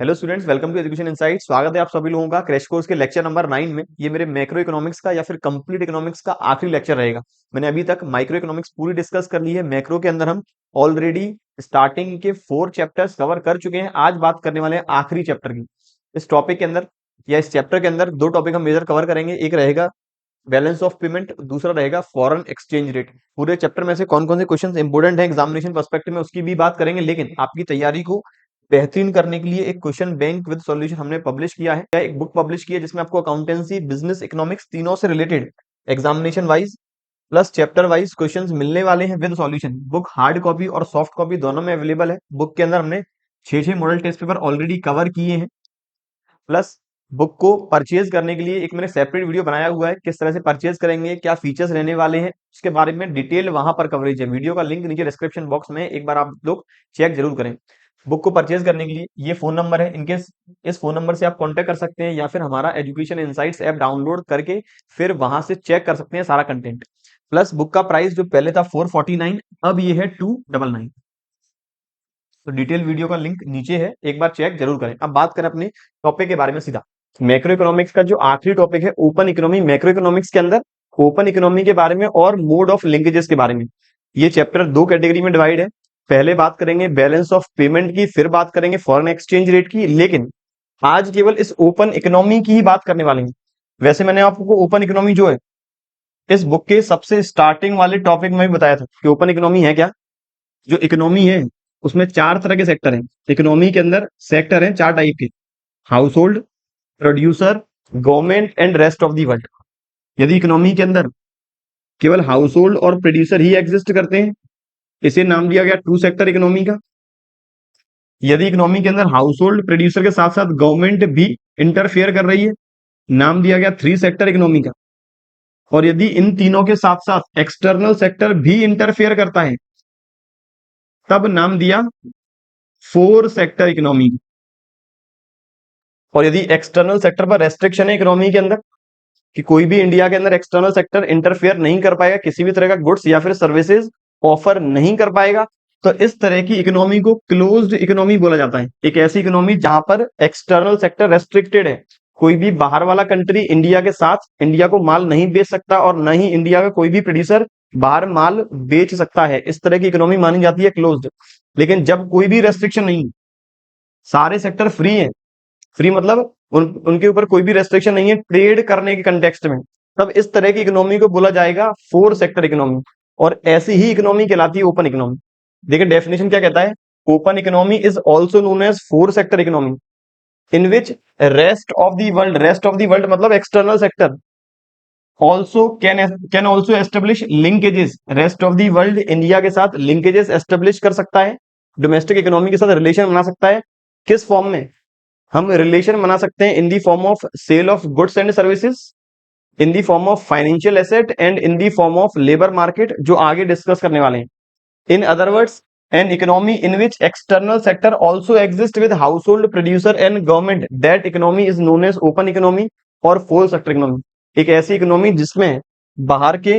Hello students, welcome to Education Insight. स्वागत है आप सभी लोगों का क्रैश कोर्स के लेक्चर नंबर 9 में। ये मेरे मैक्रो इकोनॉमिक्स का या फिर कंप्लीट इकोनॉमिक्स का आखिरी लेक्चर रहेगा। मैंने अभी तक माइक्रो इकोनॉमिक्स पूरी डिस्कस कर ली है। मैक्रो के अंदर हम ऑलरेडी स्टार्टिंग के 4 चैप्टर्स कवर कर चुके हैं। आज बात करने वाले हैं आखिरी चैप्टर की। इस टॉपिक के अंदर या इस चैप्टर के अंदर 2 टॉपिक हम मेजर कवर करेंगे। एक रहेगा बैलेंस ऑफ पेमेंट, दूसरा रहेगा फॉरेन एक्सचेंज रेट। पूरे चैप्टर में से कौन कौन से क्वेश्चन इंपोर्टेंट है एग्जामिनेशन पर्सपेक्टिव में उसकी भी बात करेंगे। लेकिन आपकी तैयारी को बेहतरीन करने के लिए एक क्वेश्चन बैंक विद सॉल्यूशन हमने पब्लिश किया है। एक बुक पब्लिश की है जिसमें आपको अकाउंटेंसी, बिजनेस, इकोनॉमिक्स तीनों से related examination wise plus chapter wise questions मिलने वाले हैं with solution. Book hard copy और सॉफ्ट कॉपी दोनों में अवेलेबल है। बुक के अंदर हमने 6 model test paper already cover किए हैं। प्लस बुक को परचेज करने के लिए एक मैंने सेपरेट वीडियो बनाया हुआ है, किस तरह से परचेज करेंगे, क्या फीचर्स रहने वाले हैं, उसके बारे में डिटेल वहां पर कवरेज है। वीडियो का लिंक नीचे डिस्क्रिप्शन बॉक्स में, एक बार आप लोग चेक जरूर करें। बुक को परचेज करने के लिए ये फोन नंबर है, इनकेस इस फोन नंबर से आप कांटेक्ट कर सकते हैं या फिर हमारा एजुकेशन इनसाइट्स ऐप डाउनलोड करके फिर वहां से चेक कर सकते हैं सारा कंटेंट। प्लस बुक का प्राइस जो पहले था 449, अब ये है 299। तो डिटेल वीडियो का लिंक नीचे है, एक बार चेक जरूर करें। अब बात करें अपने टॉपिक के बारे में सीधा। मैक्रो इकोनॉमिक्स का जो आखिरी टॉपिक है ओपन इकोनॉमी। मैक्रो इकोनॉमिक्स के अंदर ओपन इकोनॉमी के बारे में और मोड ऑफ लिंकेजेस के बारे में। ये चैप्टर 2 कैटेगरी में डिवाइड है। पहले बात करेंगे बैलेंस ऑफ पेमेंट की, फिर बात करेंगे फॉरेन एक्सचेंज रेट की। लेकिन आज केवल इस ओपन इकोनॉमी की ही बात करने वाले हैं। वैसे मैंने आपको ओपन इकोनॉमी जो है इस बुक के सबसे स्टार्टिंग वाले टॉपिक में भी बताया था कि ओपन इकोनॉमी है क्या। जो इकोनॉमी है उसमें 4 तरह के सेक्टर हैं। इकोनॉमी के अंदर सेक्टर हैं 4 टाइप के: house hold, producer, government and rest of the world. यदि इकोनॉमी के अंदर केवल हाउस होल्ड और प्रोड्यूसर ही एग्जिस्ट करते हैं, इसे नाम दिया गया टू सेक्टर इकोनॉमी का। यदि इकोनॉमी के अंदर हाउस होल्ड, प्रोड्यूसर के साथ साथ गवर्नमेंट भी इंटरफेयर कर रही है, नाम दिया गया थ्री सेक्टर इकोनॉमी का। और यदि इन तीनों के साथ साथ एक्सटर्नल सेक्टर भी इंटरफेयर करता है, तब नाम दिया फोर सेक्टर इकोनॉमी। और यदि एक्सटर्नल सेक्टर पर रेस्ट्रिक्शन है इकोनॉमी के अंदर कि कोई भी इंडिया के अंदर एक्सटर्नल सेक्टर इंटरफेयर नहीं कर पाएगा, किसी भी तरह का गुड्स या फिर सर्विसेज ऑफर नहीं कर पाएगा, तो इस तरह की इकोनॉमी को क्लोज्ड इकोनॉमी बोला जाता है। एक ऐसी इकोनॉमी जहां पर एक्सटर्नल सेक्टर रेस्ट्रिक्टेड है, कोई भी बाहर वाला कंट्री इंडिया के साथ इंडिया को माल नहीं बेच सकता और न ही इंडिया का कोई भी प्रोड्यूसर बाहर माल बेच सकता है। इस तरह की इकोनॉमी मानी जाती है क्लोज्ड। लेकिन जब कोई भी रेस्ट्रिक्शन नहीं, सारे सेक्टर फ्री है, फ्री मतलब उनके ऊपर कोई भी रेस्ट्रिक्शन नहीं है ट्रेड करने के कंटेक्स्ट में, तब इस तरह की इकोनॉमी को बोला जाएगा फोर सेक्टर इकोनॉमी। और ऐसी ही इकोनॉमी कहलाती है ओपन इकोनॉमी। देखिए डेफिनेशन क्या कहता है, open economy is also known as four sector economy in which rest of the world, rest of the world मतलब external sector, also can also establish linkages. Rest of the world India के साथ linkages establish कर सकता है, domestic economy के साथ relation बना सकता है। किस फॉर्म में हम रिलेशन बना सकते हैं? In the form of sale of goods and services, in the form of financial asset and in the form of labour market, जो आगे डिस्कस करने वाले हैं। In other words, an economy in which external sector also exist with household, producer and government, that economy is known as open economy और four sector economy. एक ऐसी economy जिसमें बाहर के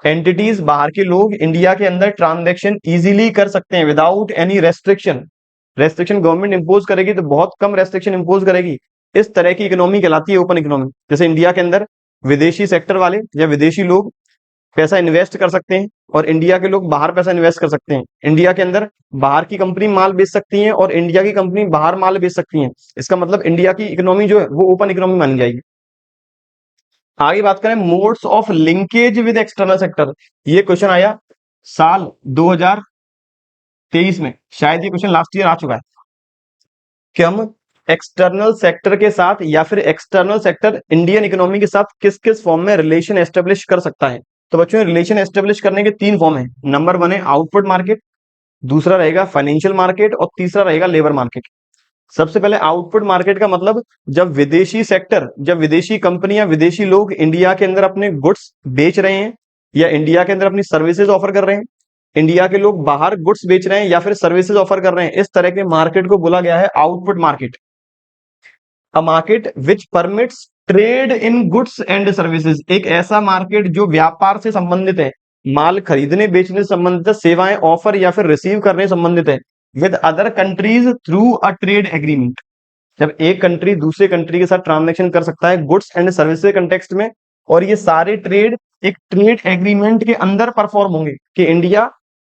एंटिटीज, बाहर के लोग इंडिया के अंदर ट्रांजेक्शन इजीली कर सकते हैं without any restriction. Restriction government impose करेगी तो बहुत कम रेस्ट्रिक्शन इंपोज करेगी। इस तरह की इकोनॉमी कहलाती है ओपन इकोनॉमी। जैसे इंडिया के अंदर विदेशी सेक्टर वाले या विदेशी लोग पैसा इन्वेस्ट कर सकते हैं और इंडिया के लोग बाहर पैसा इन्वेस्ट कर सकते हैं। इंडिया के अंदर बाहर की कंपनी माल बेच सकती है और इंडिया की कंपनी बाहर माल बेच सकती है। इसका मतलब इंडिया की इकोनॉमी जो है वो ओपन इकोनॉमी मानी जाएगी। आगे बात करें modes of linkage with external sector. ये क्वेश्चन आया साल 2023 में, शायद ये क्वेश्चन लास्ट ईयर आ चुका है कि हम एक्सटर्नल सेक्टर के साथ या फिर एक्सटर्नल सेक्टर इंडियन इकोनॉमी के साथ किस किस फॉर्म में रिलेशन एस्टेब्लिश कर सकता है। तो बच्चों रिलेशन एस्टेब्लिश करने के 3 फॉर्म है। नंबर 1 है आउटपुट मार्केट, दूसरा रहेगा फाइनेंशियल मार्केट और तीसरा रहेगा लेबर मार्केट। सबसे पहले आउटपुट मार्केट का मतलब जब विदेशी सेक्टर, जब विदेशी कंपनियां, विदेशी लोग इंडिया के अंदर अपने गुड्स बेच रहे हैं या इंडिया के अंदर अपनी सर्विसेज ऑफर कर रहे हैं, इंडिया के लोग बाहर गुड्स बेच रहे हैं या फिर सर्विसेज ऑफर कर रहे हैं, इस तरह के मार्केट को बोला गया है output market. A market which permits trade in goods and services, एक ऐसा मार्केट जो व्यापार से संबंधित है, माल खरीदने बेचने से संबंधित है, सेवाएं ऑफर या फिर रिसीव करने से संबंधित है, with other countries through a trade agreement. जब एक कंट्री दूसरे कंट्री के साथ ट्रांजैक्शन कर सकता है गुड्स एंड सर्विसेज कंटेक्स्ट में, और ये सारे ट्रेड एक ट्रेड एग्रीमेंट के अंदर परफॉर्म होंगे कि इंडिया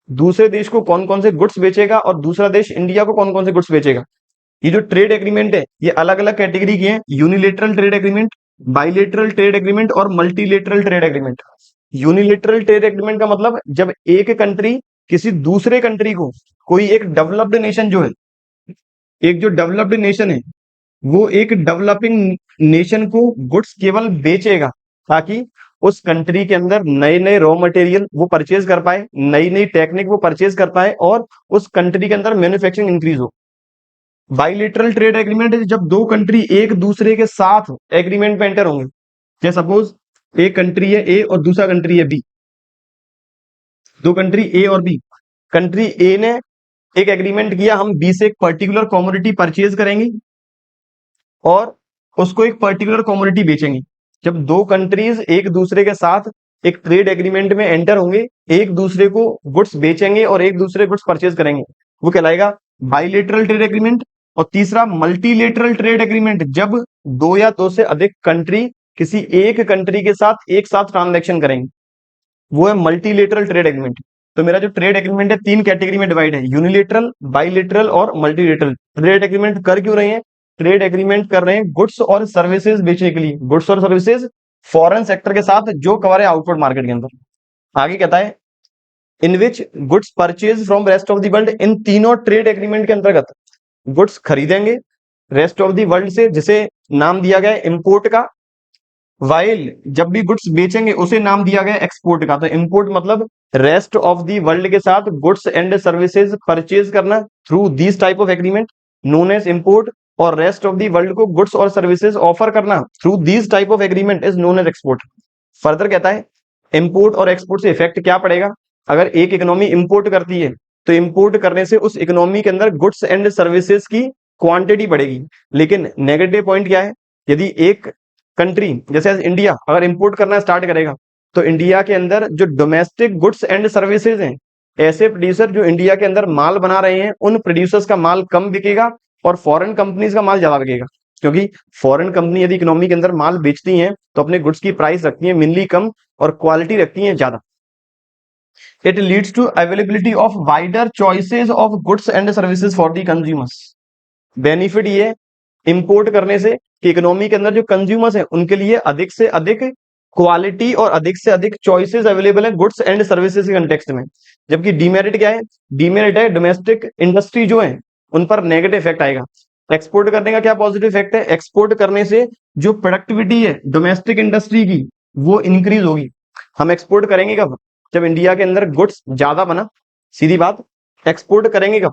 दूसरे देश को कौन कौन से गुड्स बेचेगा और दूसरा देश इंडिया को कौन कौन से गुड्स बेचेगा। ये जो ट्रेड एग्रीमेंट है ये अलग अलग कैटेगरी के हैं, unilateral trade agreement, bilateral trade agreement और multilateral trade agreement. Unilateral trade agreement का मतलब जब एक कंट्री किसी दूसरे कंट्री को, कोई एक डेवलप्ड नेशन जो है, एक जो डेवलप्ड नेशन है वो एक डेवलपिंग नेशन को गुड्स केवल बेचेगा ताकि उस कंट्री के अंदर नए नए रॉ मटेरियल वो परचेज कर पाए, नई नई टेक्निक वो परचेज कर पाए और उस कंट्री के अंदर मैन्युफैक्चरिंग इंक्रीज हो। बाइलेटरल ट्रेड एग्रीमेंट है जब दो कंट्री एक दूसरे के साथ एग्रीमेंट पे एंटर होंगे। जैसे सपोज एक कंट्री है ए और दूसरा कंट्री है बी, दो कंट्री ए और बी। कंट्री ए ने एक एग्रीमेंट किया, हम बी से एक पर्टिकुलर कमोडिटी परचेज करेंगे और उसको एक पर्टिकुलर कमोडिटी बेचेंगे। जब दो कंट्रीज एक दूसरे के साथ एक ट्रेड एग्रीमेंट में एंटर होंगे, एक दूसरे को गुड्स बेचेंगे और एक दूसरे गुड्स परचेज करेंगे, वो कहलाएगा बाइलेटरल ट्रेड एग्रीमेंट। और तीसरा मल्टीलेटरल ट्रेड एग्रीमेंट, जब दो या दो से अधिक कंट्री किसी एक कंट्री के साथ एक साथ ट्रांजैक्शन करेंगे, वो है मल्टीलेटरल ट्रेड एग्रीमेंट। तो मेरा जो ट्रेड एग्रीमेंट है तीन कैटेगरी में डिवाइड है, यूनिलेटरल, बाइलेटरल और मल्टीलेटरल। ट्रेड एग्रीमेंट कर क्यों रहे हैं? ट्रेड एग्रीमेंट कर रहे हैं गुड्स और सर्विसेज बेचने के लिए, गुड्स और सर्विसेज फॉरेन सेक्टर के साथ जो कवर है आउटवर्ड मार्केट के अंदर। आगे कहता है in which goods purchase from rest of the world. इन तीनों ट्रेड एग्रीमेंट के अंतर्गत गुड्स खरीदेंगे रेस्ट ऑफ द वर्ल्ड से, जिसे नाम दिया गया इंपोर्ट का, वाइल जब भी गुड्स बेचेंगे उसे नाम दिया गया एक्सपोर्ट का। तो इंपोर्ट मतलब रेस्ट ऑफ दी वर्ल्ड के साथ गुड्स एंड सर्विसेज परचेज करना through this type of agreement known as import, और रेस्ट ऑफ दी वर्ल्ड को गुड्स और सर्विसेज ऑफर करना through this type of agreement is known as export. Further कहता है import और एक्सपोर्ट से effect क्या पड़ेगा। अगर एक इकोनॉमी इंपोर्ट करती है तो इंपोर्ट करने से उस इकोनॉमी के अंदर गुड्स एंड सर्विसेज की क्वांटिटी बढ़ेगी। लेकिन नेगेटिव पॉइंट क्या है, यदि एक कंट्री जैसे इंडिया अगर इंपोर्ट करना स्टार्ट करेगा तो इंडिया के अंदर जो डोमेस्टिक गुड्स एंड सर्विसेज हैं, ऐसे प्रोड्यूसर जो इंडिया के अंदर माल बना रहे हैं, उन प्रोड्यूसर्स का माल कम बिकेगा और फॉरेन कंपनीज का माल ज्यादा बिकेगा। क्योंकि फॉरेन कंपनी यदि इकोनॉमी के अंदर माल बेचती हैं तो अपने गुड्स की प्राइस रखती हैं मिनली कम और क्वालिटी रखती हैं ज्यादा। It leads to availability of wider choices of goods and services for the consumers. Benefit ये इंपोर्ट करने से कि इकोनॉमी के अंदर जो कंज्यूमर्स हैं उनके लिए अधिक से अधिक क्वालिटी और अधिक से अधिक चॉइसेस अवेलेबल है गुड्स एंड सर्विसेज के कंटेक्स्ट में। जबकि डीमेरिट क्या है? डीमेरिट है डोमेस्टिक इंडस्ट्री जो है उन पर नेगेटिव इफेक्ट आएगा। एक्सपोर्ट करने का क्या पॉजिटिव इफेक्ट है? एक्सपोर्ट करने से जो प्रोडक्टिविटी है डोमेस्टिक इंडस्ट्री की वो इंक्रीज होगी। हम एक्सपोर्ट करेंगे कब? जब इंडिया के अंदर गुड्स ज्यादा बना, सीधी बात। एक्सपोर्ट करेंगे कब?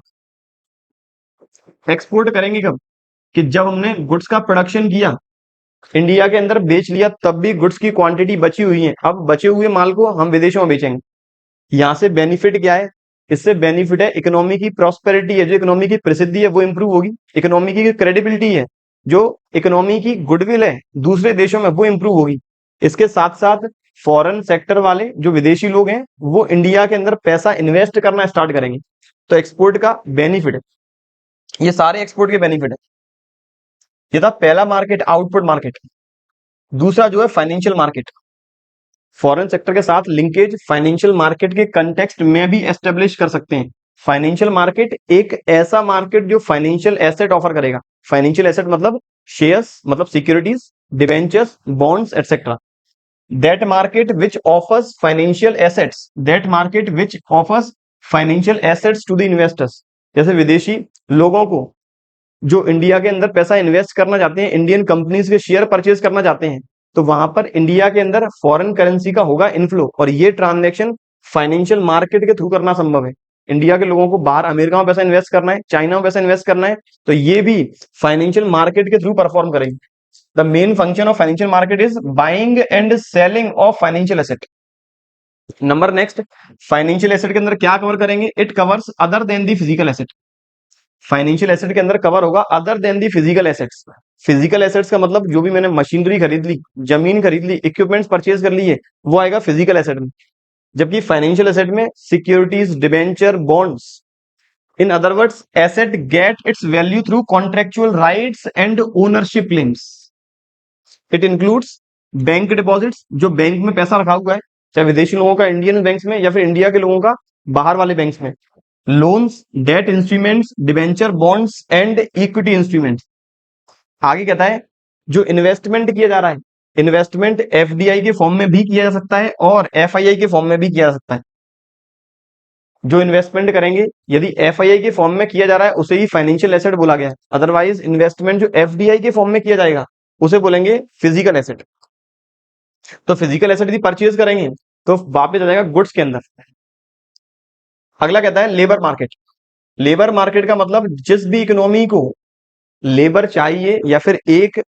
एक्सपोर्ट करेंगे कब? कि जब हमने गुड्स का प्रोडक्शन किया, इंडिया के अंदर बेच लिया, तब भी गुड्स की क्वांटिटी बची हुई है, अब बचे हुए माल को हम विदेशों में बेचेंगे। यहां से बेनिफिट क्या है? इससे बेनिफिट है इकोनॉमी की प्रॉस्पेरिटी है, जो इकोनॉमी की प्रसिद्धि है वो इंप्रूव होगी। इकोनॉमी की क्रेडिबिलिटी है, जो इकोनॉमी की गुडविल है दूसरे देशों में वो इंप्रूव होगी। इसके साथ साथ फॉरेन सेक्टर वाले जो विदेशी लोग हैं वो इंडिया के अंदर पैसा इन्वेस्ट करना स्टार्ट करेंगे। तो एक्सपोर्ट का बेनिफिट है, ये सारे एक्सपोर्ट के बेनिफिट है। ये था पहला मार्केट, आउटपुट मार्केट। दूसरा जो है फाइनेंशियल मार्केट। फॉरेन सेक्टर के साथ लिंकेज फाइनेंशियल मार्केट के कंटेक्स्ट में भी एस्टेब्लिश कर सकते हैं। फाइनेंशियल मार्केट एक ऐसा मार्केट जो फाइनेंशियल एसेट ऑफर करेगा। फाइनेंशियल एसेट मतलब शेयर्स, मतलब securities, debentures, bonds etcetera. That market which offers financial assets, that market which offers financial assets to the investors. जैसे विदेशी लोगों को जो इंडिया के अंदर पैसा इन्वेस्ट करना चाहते हैं, इंडियन कंपनीज के शेयर परचेज करना चाहते हैं, तो वहां पर इंडिया के अंदर फॉरेन करेंसी का होगा इनफ्लो, और ये ट्रांजैक्शन फाइनेंशियल मार्केट के थ्रू करना संभव है। इंडिया के लोगों को बाहर अमेरिका में पैसा इन्वेस्ट करना है, चाइना में पैसा इन्वेस्ट करना है, तो ये भी फाइनेंशियल मार्केट के थ्रू परफॉर्म करेंगे। The main function of financial market is buying and selling of financial asset. Number next, financial asset के अंदर क्या कवर करेंगे? It covers other than the physical asset. Financial asset के अंदर cover होगा other than दी physical assets. Physical assets का मतलब जो भी मैंने मशीनरी खरीद ली, जमीन खरीद ली, इक्विपमेंट्स परचेज कर लिए, वो आएगा फिजिकल एसेट में। जबकि फाइनेंशियल एसेट में securities, debenture, bonds, in other words asset get its value through contractual rights and ownership claims. It includes bank deposits, जो बैंक में पैसा रखा हुआ है, चाहे विदेशी लोगों का इंडियन बैंक्स में या फिर इंडिया के लोगों का बाहर वाले बैंक्स में। Loans, debt instruments, debenture, bonds and equity instruments. आगे कहता है जो इन्वेस्टमेंट किया जा रहा है, इन्वेस्टमेंट एफडीआई के फॉर्म में भी किया जा सकता है और एफआईआई के फॉर्म में भी किया जा सकता है। जो इन्वेस्टमेंट करेंगे यदि एफआईआई के फॉर्म में किया जा रहा है उसे ही फाइनेंशियल एसेट बोला गया है। अदरवाइज इन्वेस्टमेंट जो एफडीआई के फॉर्म में किया जाएगा उसे बोलेंगे फिजिकल एसेट। तो फिजिकल एसेट यदि परचेज करेंगे तो वापस आ जाएगा गुड्स के अंदर। अगला कहता है लेबर मार्केट। लेबर मार्केट का मतलब जिस भी इकोनॉमी को लेबर चाहिए या फिर एक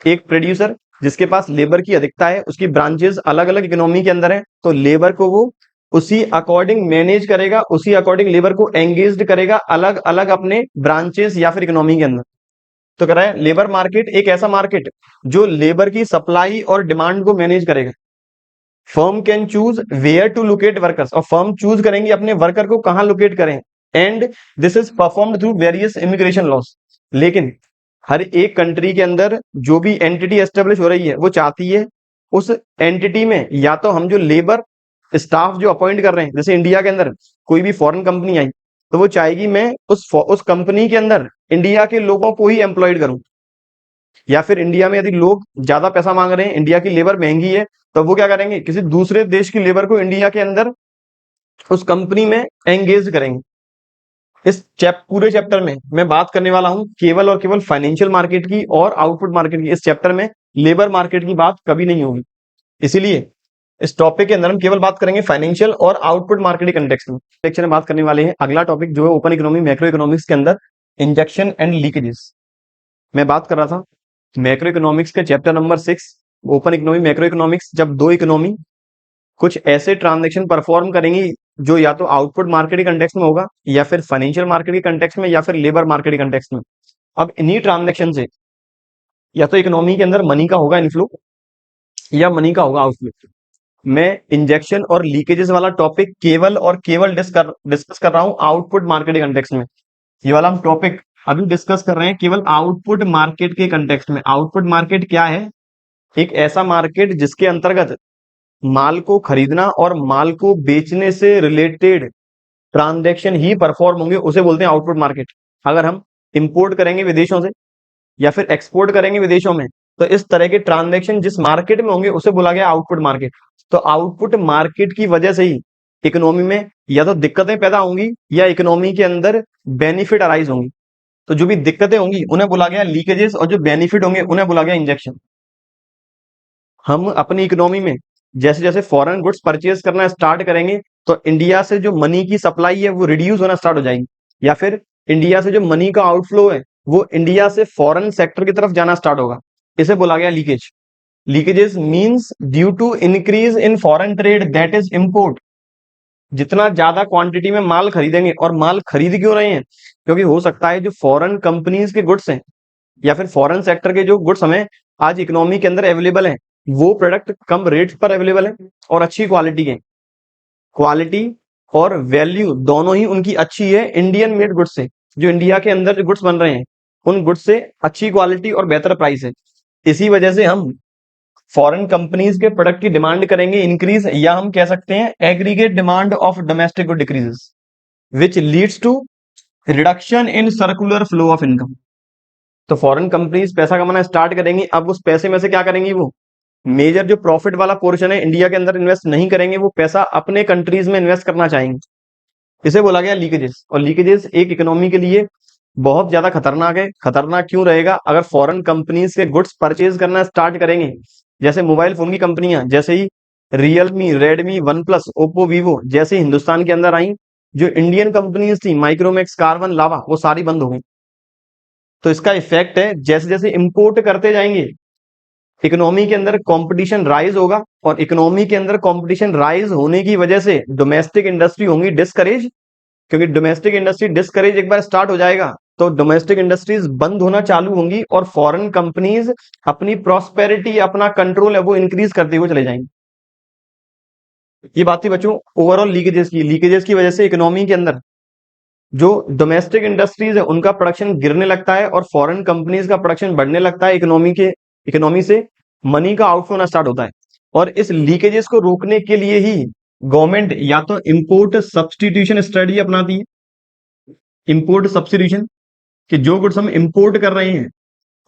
एक प्रोड्यूसर जिसके पास लेबर की अधिकता है, उसकी ब्रांचेस अलग अलग इकोनॉमी के अंदर है, तो लेबर को वो उसी अकॉर्डिंग मैनेज करेगा, उसी अकॉर्डिंग लेबर को एंगेज्ड करेगा अलग अलग अपने ब्रांचेस या फिर इकोनॉमी के अंदर। तो कह रहा है लेबर मार्केट एक ऐसा मार्केट जो लेबर की सप्लाई और डिमांड को मैनेज करेगा। Firm can choose where to locate workers, और फर्म चूज करेंगे अपने वर्कर को कहां लोकेट करें। And this is performed through various immigration laws. लेकिन हर एक कंट्री के अंदर जो भी एंटिटी एस्टेब्लिश हो रही है वो चाहती है उस एंटिटी में या तो हम जो लेबर स्टाफ जो अपॉइंट कर रहे हैं, जैसे इंडिया के अंदर कोई भी फॉरेन कंपनी आई तो वो चाहेगी मैं उस कंपनी के अंदर इंडिया के लोगों को ही एम्प्लॉयड करूं। या फिर इंडिया में यदि लोग ज्यादा पैसा मांग रहे हैं, इंडिया की लेबर महंगी है, तो वो क्या करेंगे किसी दूसरे देश की लेबर को इंडिया के अंदर उस कंपनी में एंगेज करेंगे। इस पूरे चैप्टर में मैं बात करने वाला हूं केवल और केवल फाइनेंशियल मार्केट की और आउटपुट मार्केट की। इस चैप्टर में लेबर मार्केट की बात कभी नहीं होगी, इसीलिए इस टॉपिक के अंदर हम केवल बात करेंगे फाइनेंशियल और आउटपुट मार्केट के कंटेक्स्ट में। लेक्चर में बात करने वाले हैं अगला टॉपिक जो है ओपन इकोनॉमी मैक्रो इकोनॉमिक्स के अंदर इंजेक्शन एंड लीकेजेस। मैं बात कर रहा था मैक्रो इकोनॉमिक्स के chapter number 6 open economy macro economics, जब दो इकोनॉमी कुछ ऐसे ट्रांजेक्शन परफॉर्म करेंगी जो या तो आउटपुट मार्केट के कंटेक्स्ट में होगा या फिर फाइनेंशियल मार्केट के कंटेक्स्ट में या फिर लेबर मार्केट के कंटेक्स्ट में। अब इन्हीं ट्रांजेक्शन से या तो इकोनॉमी के अंदर मनी का होगा इनफ्लो या मनी का होगा आउटफ्लो। मैं इंजेक्शन और लीकेजेस वाला टॉपिक केवल और केवल डिस्कस कर रहा हूं आउटपुट मार्केट के कंटेक्स्ट में। ये वाला हम टॉपिक अभी डिस्कस कर रहे हैं केवल आउटपुट मार्केट के कंटेक्स्ट में। आउटपुट मार्केट क्या है? एक ऐसा मार्केट जिसके अंतर्गत माल को खरीदना और माल को बेचने से रिलेटेड ट्रांजैक्शन ही परफॉर्म होंगे, उसे बोलते हैं आउटपुट मार्केट। अगर हम इंपोर्ट करेंगे विदेशों से या फिर एक्सपोर्ट करेंगे विदेशों में तो इस तरह के ट्रांजैक्शन जिस मार्केट में होंगे उसे बोला गया आउटपुट मार्केट। तो आउटपुट मार्केट की वजह से ही इकोनॉमी में या तो दिक्कतें पैदा होंगी या इकोनॉमी के अंदर बेनिफिट अराइज होंगी। तो जो भी दिक्कतें होंगी उन्हें बोला गया लीकेजेस और जो बेनिफिट होंगे उन्हें बोला गया इंजेक्शन। हम अपनी इकोनॉमी में जैसे जैसे फॉरेन गुड्स परचेज करना स्टार्ट करेंगे तो इंडिया से जो मनी की सप्लाई है वो रिड्यूस होना स्टार्ट हो जाएगी, या फिर इंडिया से जो मनी का आउटफ्लो है वो इंडिया से फॉरेन सेक्टर की तरफ जाना स्टार्ट होगा। इसे बोला गया leakage. Leakages means due to increase in foreign trade that is import. जितना ज्यादा क्वांटिटी में माल खरीदेंगे, और माल खरीद क्यों रहे हैं? क्योंकि हो सकता है जो फॉरेन कंपनीज के गुड्स हैं या फिर फॉरेन सेक्टर के जो गुड्स हमें आज इकोनॉमी के अंदर अवेलेबल हैं वो प्रोडक्ट कम रेट्स पर अवेलेबल है और अच्छी क्वालिटी के। क्वालिटी और वैल्यू दोनों ही उनकी अच्छी है इंडियन मेड गुड्स से। जो इंडिया के अंदर जो गुड्स बन रहे हैं उन गुड्स से अच्छी क्वालिटी और बेहतर प्राइस है। इसी वजह से हम फॉरेन कंपनीज के प्रोडक्ट की डिमांड करेंगे इंक्रीज, या हम कह सकते हैं aggregate demand of domestic good decreases which leads to reduction in circular flow of income. तो फॉरेन कंपनीज पैसा कमाना स्टार्ट करेंगी। अब उस पैसे में से क्या करेंगी? वो मेजर जो प्रॉफिट वाला पोर्शन है इंडिया के अंदर इन्वेस्ट नहीं करेंगे, वो पैसा अपने कंट्रीज में इन्वेस्ट करना चाहेंगे। इसे बोला गया लीकेजेस। और लीकेजेस एक इकोनॉमी के लिए बहुत ज्यादा खतरनाक है। खतरनाक क्यों रहेगा? अगर फॉरेन कंपनीज के गुड्स परचेज करना स्टार्ट करेंगे, जैसे मोबाइल फोन की कंपनियां, जैसे ही Realme, Redmi, OnePlus, Oppo, Vivo जैसे हिंदुस्तान के अंदर आई, जो इंडियन कंपनीज थी माइक्रोमैक्स, कार्बन, लावा, वो सारी बंद हो गई। तो इसका इफेक्ट है जैसे जैसे इंपोर्ट करते जाएंगे इकोनॉमी के अंदर कंपटीशन राइज होगा, और इकोनॉमी के अंदर कंपटीशन राइज होने की वजह से डोमेस्टिक इंडस्ट्री होंगी डिस्करेज। क्योंकि डोमेस्टिक इंडस्ट्री डिस्करेज एक बार स्टार्ट हो जाएगा तो डोमेस्टिक इंडस्ट्रीज बंद होना चालू होंगी और फॉरेन कंपनीज अपनी प्रॉस्पेरिटी, अपना कंट्रोल है वो इंक्रीज करते हुए चले जाएंगे। ये बात थी बच्चों ओवरऑल लीकेजेस की। लीकेजेस की वजह से इकोनॉमी के अंदर जो डोमेस्टिक इंडस्ट्रीज है उनका प्रोडक्शन गिरने लगता है और फॉरेन कंपनीज का प्रोडक्शन बढ़ने लगता है, इकोनॉमी से मनी का आउटफ्लो होना स्टार्ट होता है। और इस लीकेजेस को रोकने के लिए ही गवर्नमेंट या तो इंपोर्ट सब्सटीट्यूशन स्ट्रेटजी अपनाती है, इंपोर्ट सब्सटीट्यूशन, कि जो गुड्स हम इंपोर्ट कर रहे हैं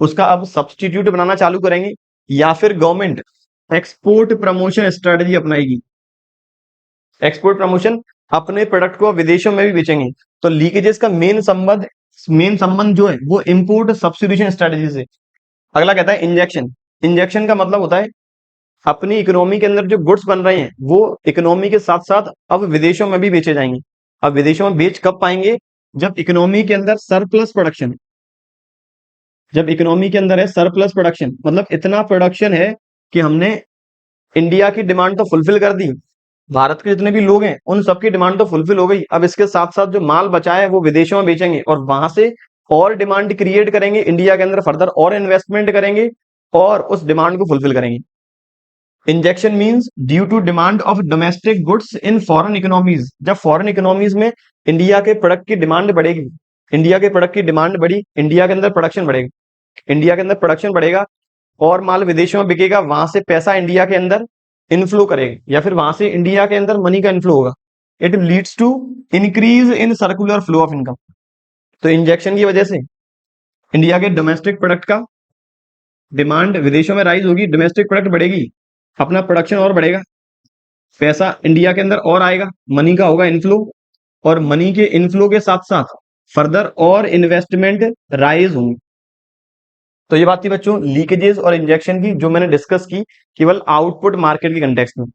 उसका अब सब्सटीट्यूट बनाना चालू करेंगे, या फिर गवर्नमेंट एक्सपोर्ट प्रमोशन स्ट्रेटजी अपनाएगी, एक्सपोर्ट प्रमोशन, अपने प्रोडक्ट को विदेशों में भी बेचेंगे। तो लीकेजेस का मेन संबंध जो है वो इंपोर्ट सब्सटीट्यूशन स्ट्रेटजी से। अगला कहता है इंजेक्शन। इंजेक्शन का मतलब होता है अपनी इकोनॉमी के अंदर जो गुड्स बन रहे हैं वो इकोनॉमी के साथ साथ अब विदेशों में भी बेचे जाएंगे। अब विदेशों में बेच कब पाएंगे? जब इकोनॉमी के अंदर सरप्लस प्रोडक्शन, जब इकोनॉमी के अंदर है सरप्लस प्रोडक्शन, मतलब इतना प्रोडक्शन है कि हमने इंडिया की डिमांड तो फुलफिल कर दी, भारत के जितने भी लोग हैं उन सबकी डिमांड तो फुलफिल हो गई, अब इसके साथ साथ जो माल बचा है वो विदेशों में बेचेंगे और वहां से और डिमांड क्रिएट करेंगे, इंडिया के अंदर फर्दर और इन्वेस्टमेंट करेंगे और उस डिमांड को फुलफिल करेंगे। Injection means due to demand of domestic goods in foreign economies. जब फॉरेन इकोनॉमीज में इंडिया के प्रोडक्ट की डिमांड बढ़ेगी, इंडिया के प्रोडक्ट की डिमांड बढ़ी, इंडिया के अंदर प्रोडक्शन बढ़ेगा, इंडिया के अंदर प्रोडक्शन बढ़ेगा और माल विदेशों में बिकेगा, वहां से पैसा इंडिया के अंदर इनफ्लो करेगा या फिर वहां से इंडिया के अंदर मनी का इनफ्लो होगा। It leads to increase in circular flow of income. तो इंजेक्शन की वजह से इंडिया के डोमेस्टिक प्रोडक्ट का डिमांड विदेशों में राइज होगी, डोमेस्टिक प्रोडक्ट बढ़ेगी, अपना प्रोडक्शन और बढ़ेगा, पैसा इंडिया के अंदर और आएगा, मनी का होगा इनफ्लो, और मनी के इनफ्लो के साथ साथ फर्दर और इन्वेस्टमेंट राइज होंगे। तो ये बात थी बच्चों लीकेजेस और इंजेक्शन की, जो मैंने डिस्कस की केवल आउटपुट मार्केट के कंटेक्स्ट में।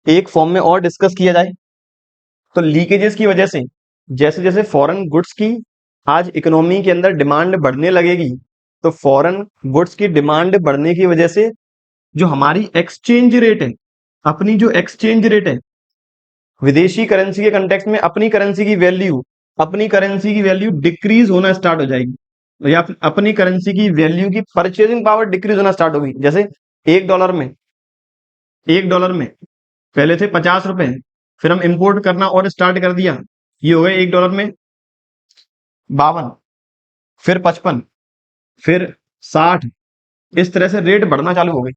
एक फॉर्म में और डिस्कस किया जाए तो लीकेजेस की वजह से जैसे जैसे फॉरेन गुड्स की आज इकोनॉमी के अंदर डिमांड बढ़ने लगेगी, तो फॉरेन गुड्स की डिमांड बढ़ने की वजह से जो हमारी एक्सचेंज रेट है, अपनी जो एक्सचेंज रेट है विदेशी करेंसी के कंटेक्स्ट में, अपनी करेंसी की वैल्यू डिक्रीज होना स्टार्ट हो जाएगी, या फिर अपनी करेंसी की वैल्यू की परचेजिंग पावर डिक्रीज होना स्टार्ट होगी। जैसे एक डॉलर में पहले थे 50 रुपए, फिर हम इंपोर्ट करना और स्टार्ट कर दिया, ये हो गए $1 में 52, फिर 55, फिर 60, इस तरह से रेट बढ़ना चालू हो गई।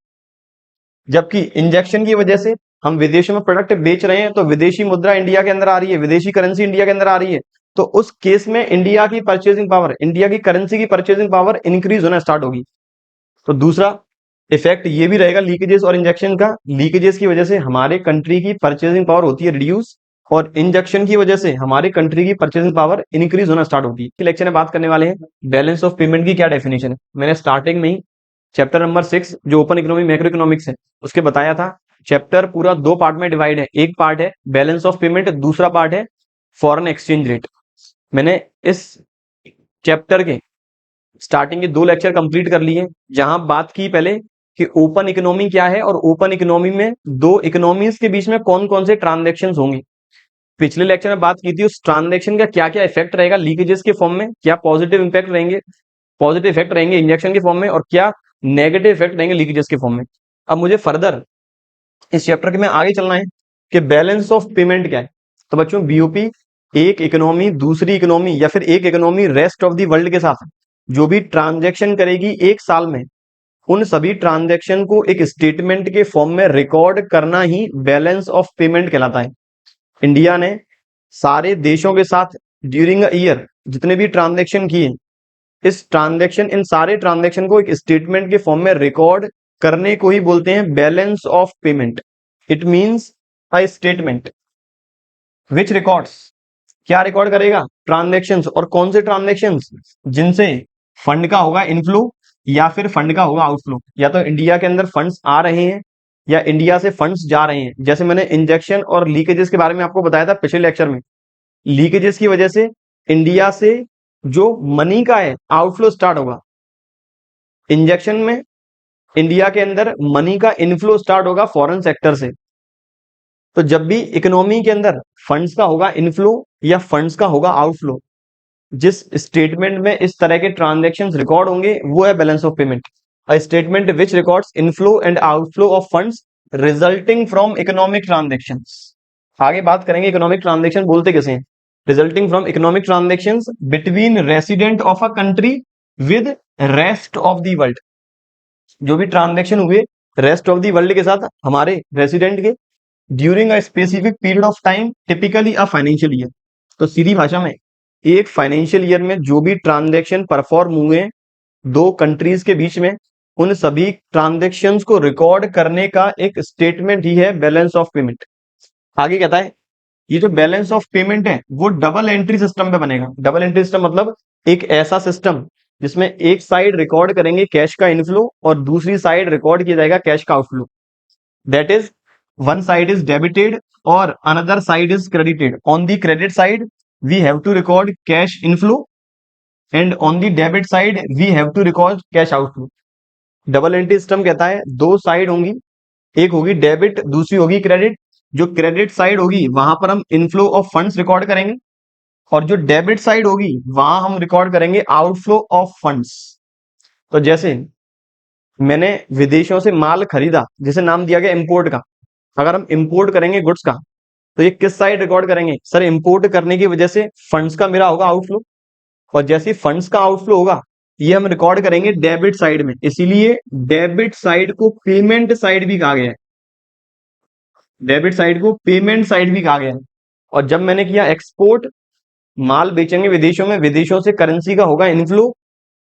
जबकि इंजेक्शन की वजह से हम विदेशों में प्रोडक्ट बेच रहे हैं तो विदेशी मुद्रा इंडिया के अंदर आ रही है, विदेशी करेंसी इंडिया के अंदर आ रही है, तो उस केस में इंडिया की करेंसी की परचेजिंग पावर इंक्रीज होना स्टार्ट होगी। तो दूसरा इफेक्ट ये भी रहेगा लीकेजेस और इंजेक्शन का, लीकेजेस की वजह से हमारे कंट्री की परचेजिंग पावर होती है रिड्यूस, और इंजेक्शन की वजह से हमारी कंट्री की परचेजिंग पावर इंक्रीज होना स्टार्ट होती है। लेक्चर में बात करने वाले हैं बैलेंस ऑफ पेमेंट की क्या डेफिनेशन है। मैंने स्टार्टिंग में ही चैप्टर नंबर 6 जो ओपन इकोनॉमी मैक्रो इकोनॉमिक्स है उसके बताया था। चैप्टर पूरा 2 पार्ट में डिवाइड है, एक पार्ट है बैलेंस ऑफ पेमेंट, दूसरा पार्ट है फॉरेन एक्सचेंज रेट। मैंने इस चैप्टर के स्टार्टिंग के 2 लेक्चर कंप्लीट कर लिए, जहां बात की पहले कि ओपन इकोनॉमी क्या है और ओपन इकोनॉमी में 2 इकोनॉमीज के बीच में कौन कौन से ट्रांजेक्शन होंगे। पिछले लेक्चर में बात की थी उस ट्रांजेक्शन का क्या क्या इफेक्ट रहेगा लीकेजेस के फॉर्म में, क्या पॉजिटिव इंपैक्ट रहेंगे, पॉजिटिव इफेक्ट रहेंगे इंजेक्शन के फॉर्म में, और क्या नेगेटिव इफेक्ट रहेंगे लीकेजेस के फॉर्म में। अब मुझे फर्दर इस चैप्टर के में आगे चलना है कि बैलेंस ऑफ पेमेंट क्या है। तो बच्चों बीओपी एक इकोनॉमी दूसरी इकोनॉमी या फिर एक economy rest of the world के साथ जो भी ट्रांजेक्शन करेगी एक साल में, उन सभी ट्रांजेक्शन को एक स्टेटमेंट के फॉर्म में रिकॉर्ड करना ही बैलेंस ऑफ पेमेंट कहलाता है। इंडिया ने सारे देशों के साथ ड्यूरिंग अ ईयर जितने भी ट्रांजेक्शन किए, इन सारे ट्रांजेक्शन को एक स्टेटमेंट के फॉर्म में रिकॉर्ड करने को ही बोलते हैं balance of payment. It means a statement which records, क्या रिकॉर्ड करेगा ट्रांजेक्शंस, और कौन से ट्रांजेक्शंस, जिनसे फंड का होगा इनफ्लो या फिर फंड का होगा आउटफ्लो, या तो इंडिया के अंदर फंड्स आ रहे हैं या इंडिया से फंड्स जा रहे हैं। जैसे मैंने इंजेक्शन और लीकेजेस के बारे में आपको बताया था पिछले लेक्चर में, लीकेजेस की वजह से इंडिया से जो मनी का है आउटफ्लो स्टार्ट होगा, इंजेक्शन में इंडिया के अंदर मनी का इनफ्लो स्टार्ट होगा फॉरेन सेक्टर से। तो जब भी इकोनॉमी के अंदर फंड्स का होगा इनफ्लो या फंड्स का होगा आउटफ्लो, जिस स्टेटमेंट में इस तरह के ट्रांजेक्शंस रिकॉर्ड होंगे वो है balance of payment. A statement which records inflow and outflow of funds resulting from economic transactions. आगे बात करेंगे इकोनॉमिक ट्रांजेक्शन बोलते किसे हैं। Resulting from economic transactions between resident of a country with rest of the world. जो भी transaction हुए rest of the world के साथ हमारे रेसिडेंट के during a specific period of time, typically a financial year. तो सीधी भाषा में एक फाइनेंशियल ईयर में जो भी ट्रांजेक्शन परफॉर्म हुए दो कंट्रीज के बीच में, उन सभी ट्रांजेक्शन्स को रिकॉर्ड करने का एक स्टेटमेंट ही है बैलेंस ऑफ पेमेंट। आगे कहता है ये जो बैलेंस ऑफ पेमेंट है वो डबल एंट्री सिस्टम पे बनेगा। डबल एंट्री सिस्टम मतलब एक ऐसा सिस्टम जिसमें एक साइड रिकॉर्ड करेंगे कैश का इनफ्लो और दूसरी साइड रिकॉर्ड किया जाएगा कैश का outflow. That is one side is debited or another side is credited. On the credit side we have to record cash inflow and on the debit side we have to record cash outflow. Double entry system कहता है दो side होंगी, एक होगी debit दूसरी होगी credit. जो credit side होगी वहां पर हम इनफ्लो ऑफ फंड्स रिकॉर्ड करेंगे और जो डेबिट साइड होगी वहां हम रिकॉर्ड करेंगे आउटफ्लो ऑफ फंड्स। तो जैसे मैंने विदेशों से माल खरीदा जिसे नाम दिया गया इंपोर्ट का, अगर हम इंपोर्ट करेंगे गुड्स का तो ये किस साइड रिकॉर्ड करेंगे? सर इंपोर्ट करने की वजह से फंड्स का मेरा होगा आउटफ्लो और जैसे फंड्स का आउटफ्लो होगा ये हम रिकॉर्ड करेंगे डेबिट साइड में, इसीलिए डेबिट साइड को पेमेंट साइड भी कहा गया है। डेबिट साइड को पेमेंट साइड भी कहा गया है। और जब मैंने किया एक्सपोर्ट, माल बेचेंगे विदेशों में, विदेशों से करेंसी का होगा इनफ्लो,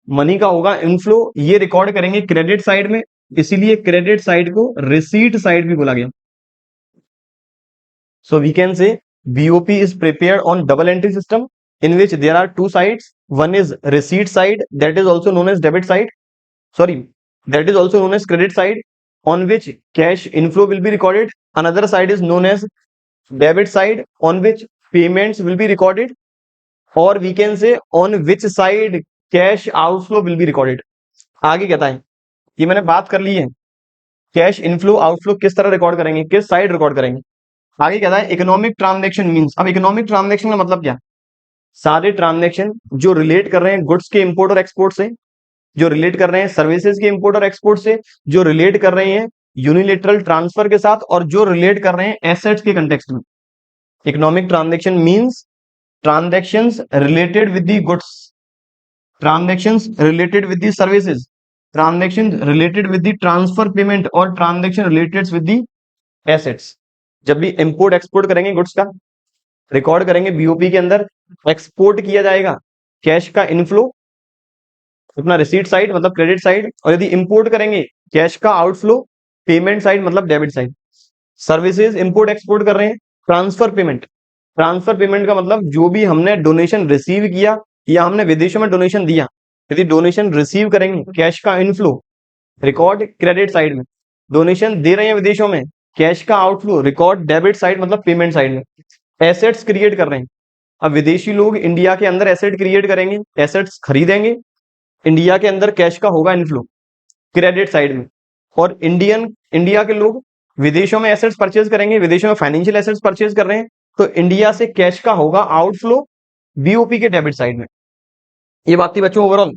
मनी का होगा इनफ्लो, ये रिकॉर्ड करेंगे क्रेडिट साइड में, इसीलिए क्रेडिट साइड को रिसीट साइड भी बोला गया। So we can say BOP is prepared on double entry system in which there are two sides. One is receipt side, that is also known as debit side. Sorry, that is also known as credit side, on which cash inflow will be recorded. Another side is known as debit side, on which payments will be recorded. Or we can say on which side cash outflow will be recorded. आगे कहता है ये मैंने बात कर ली है cash inflow outflow किस तरह रिकॉर्ड करेंगे, किस साइड रिकॉर्ड करेंगे। आगे कहता है इकोनॉमिक ट्रांजैक्शन मींस। अब इकोनॉमिक ट्रांजैक्शन का मतलब क्या? सारे ट्रांजैक्शन जो रिलेट कर रहे हैं गुड्स के इंपोर्ट और एक्सपोर्ट से, जो रिलेट कर रहे हैं सर्विसेज के इंपोर्ट और एक्सपोर्ट से, जो रिलेट कर रहे हैं यूनिलेटरल ट्रांसफर के साथ और जो रिलेट कर रहे हैं एसेट्स के कंटेक्स्ट में। Economic transaction means transactions related with the goods, transactions related with the services, transaction related with the transfer payment और transaction related with the assets. जब भी इंपोर्ट एक्सपोर्ट करेंगे गुड्स का रिकॉर्ड करेंगे बीओपी के अंदर, एक्सपोर्ट किया जाएगा कैश का इनफ्लो अपना रिसीट साइड मतलब क्रेडिट साइड, और यदि इंपोर्ट करेंगे कैश का आउटफ्लो पेमेंट साइड मतलब debit side. Services import export कर रहे हैं, ट्रांसफर पेमेंट, ट्रांसफर पेमेंट का मतलब जो भी हमने डोनेशन रिसीव किया या हमने विदेशों में डोनेशन दिया, यदि डोनेशन रिसीव करेंगे कैश का इनफ्लो रिकॉर्ड क्रेडिट साइड में, डोनेशन दे रहे हैं विदेशों में कैश का आउटफ्लो रिकॉर्ड डेबिट साइड मतलब पेमेंट साइड में। एसेट्स क्रिएट कर रहे हैं, अब विदेशी लोग इंडिया के अंदर एसेट क्रिएट करेंगे, एसेट्स खरीदेंगे, इंडिया के अंदर कैश का होगा इनफ्लो क्रेडिट साइड में। और इंडिया के लोग विदेशों में एसेट्स परचेज करेंगे, विदेशों में फाइनेंशियल एसेट्स परचेज कर रहे हैं, तो इंडिया से कैश का होगा आउटफ्लो बीओपी के डेबिट साइड में। ये बात थी बच्चों ओवरऑल।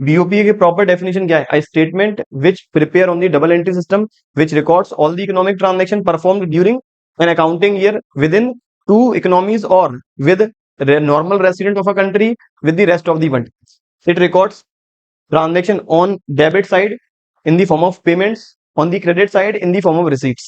बीओपी की प्रॉपर डेफिनेशन क्या है? A statement which prepare on the double entry system which records all the economic transaction performed during an accounting year within two economies और with normal resident of a country with the rest of the world. It records transaction on debit side in the form of payments, on the credit side in the form of receipts.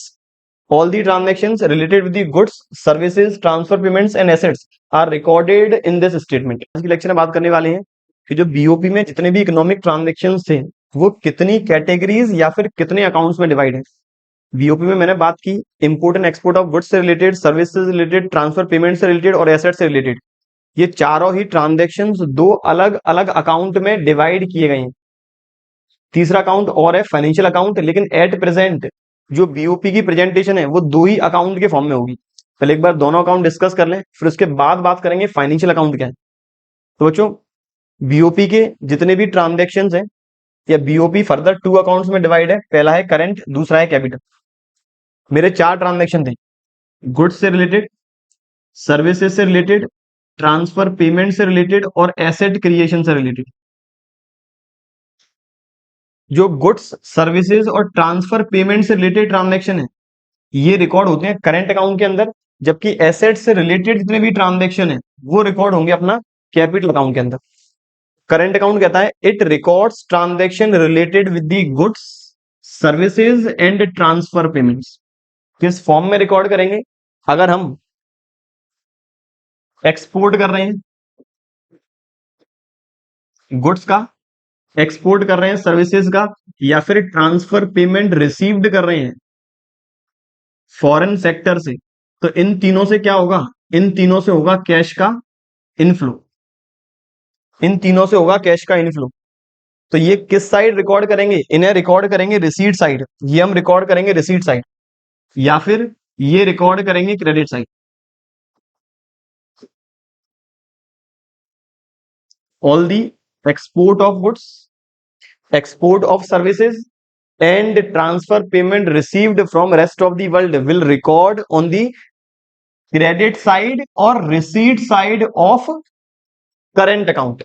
All the transactions related with the goods, services, transfer payments and assets are recorded in this statement. आज की lecture में बात करने वाले हैं कि जो BOP में जितने भी इकोनॉमिक ट्रांजेक्शन्स थे वो कितनी कैटेगरीज या फिर कितने अकाउंट्स में डिवाइड है। बीओपी में मैंने बात की import and export of goods से related, services related, transfer payment से रिलेटेड और एसेट से रिलेटेड। ये चारों ही ट्रांजैक्शंस दो अलग अलग अकाउंट में डिवाइड किए गए हैं। तीसरा अकाउंट और है फाइनेंशियल अकाउंट, लेकिन एट प्रेजेंट जो बीओपी की प्रेजेंटेशन है वो दो ही अकाउंट के फॉर्म में होगी। पहले एक बार दोनों अकाउंट डिस्कस कर लें, फिर उसके बाद बात करेंगे फाइनेंशियल अकाउंट क्या है। तो बच्चों बीओपी के जितने भी ट्रांजेक्शन्स हैं या बीओपी फर्दर टू अकाउंट्स में डिवाइड है। पहला है करंट, दूसरा है कैपिटल। मेरे चार ट्रांजेक्शन थे, गुड्स से रिलेटेड, सर्विसेज से रिलेटेड, ट्रांसफर पेमेंट से रिलेटेड और एसेट क्रिएशन से रिलेटेड। जो गुड्स, सर्विसेज और ट्रांसफर पेमेंट से रिलेटेड ट्रांजैक्शन है ये रिकॉर्ड होते हैं करंट अकाउंट के अंदर जबकि एसेट से रिलेटेड जितने भी ट्रांजेक्शन है वो रिकॉर्ड होंगे अपना कैपिटल अकाउंट के अंदर। करंट अकाउंट कहता है it records transaction related with the goods services and transfer payments. किस फॉर्म में रिकॉर्ड करेंगे? अगर हम एक्सपोर्ट कर रहे हैं गुड्स का, एक्सपोर्ट कर रहे हैं सर्विसेज का, या फिर ट्रांसफर पेमेंट रिसीव्ड कर रहे हैं फॉरेन सेक्टर से, तो इन तीनों से क्या होगा? इन तीनों से होगा कैश का इनफ्लो। इन तीनों से होगा कैश का इनफ्लो। तो ये किस साइड रिकॉर्ड करेंगे? इन्हें रिकॉर्ड करेंगे रिसीट साइड। ये हम रिकॉर्ड करेंगे रिसीट साइड, या फिर ये रिकॉर्ड करेंगे credit side. All the export of goods, export of services and transfer payment received from rest of the world will record on the credit side or receipt side of current account।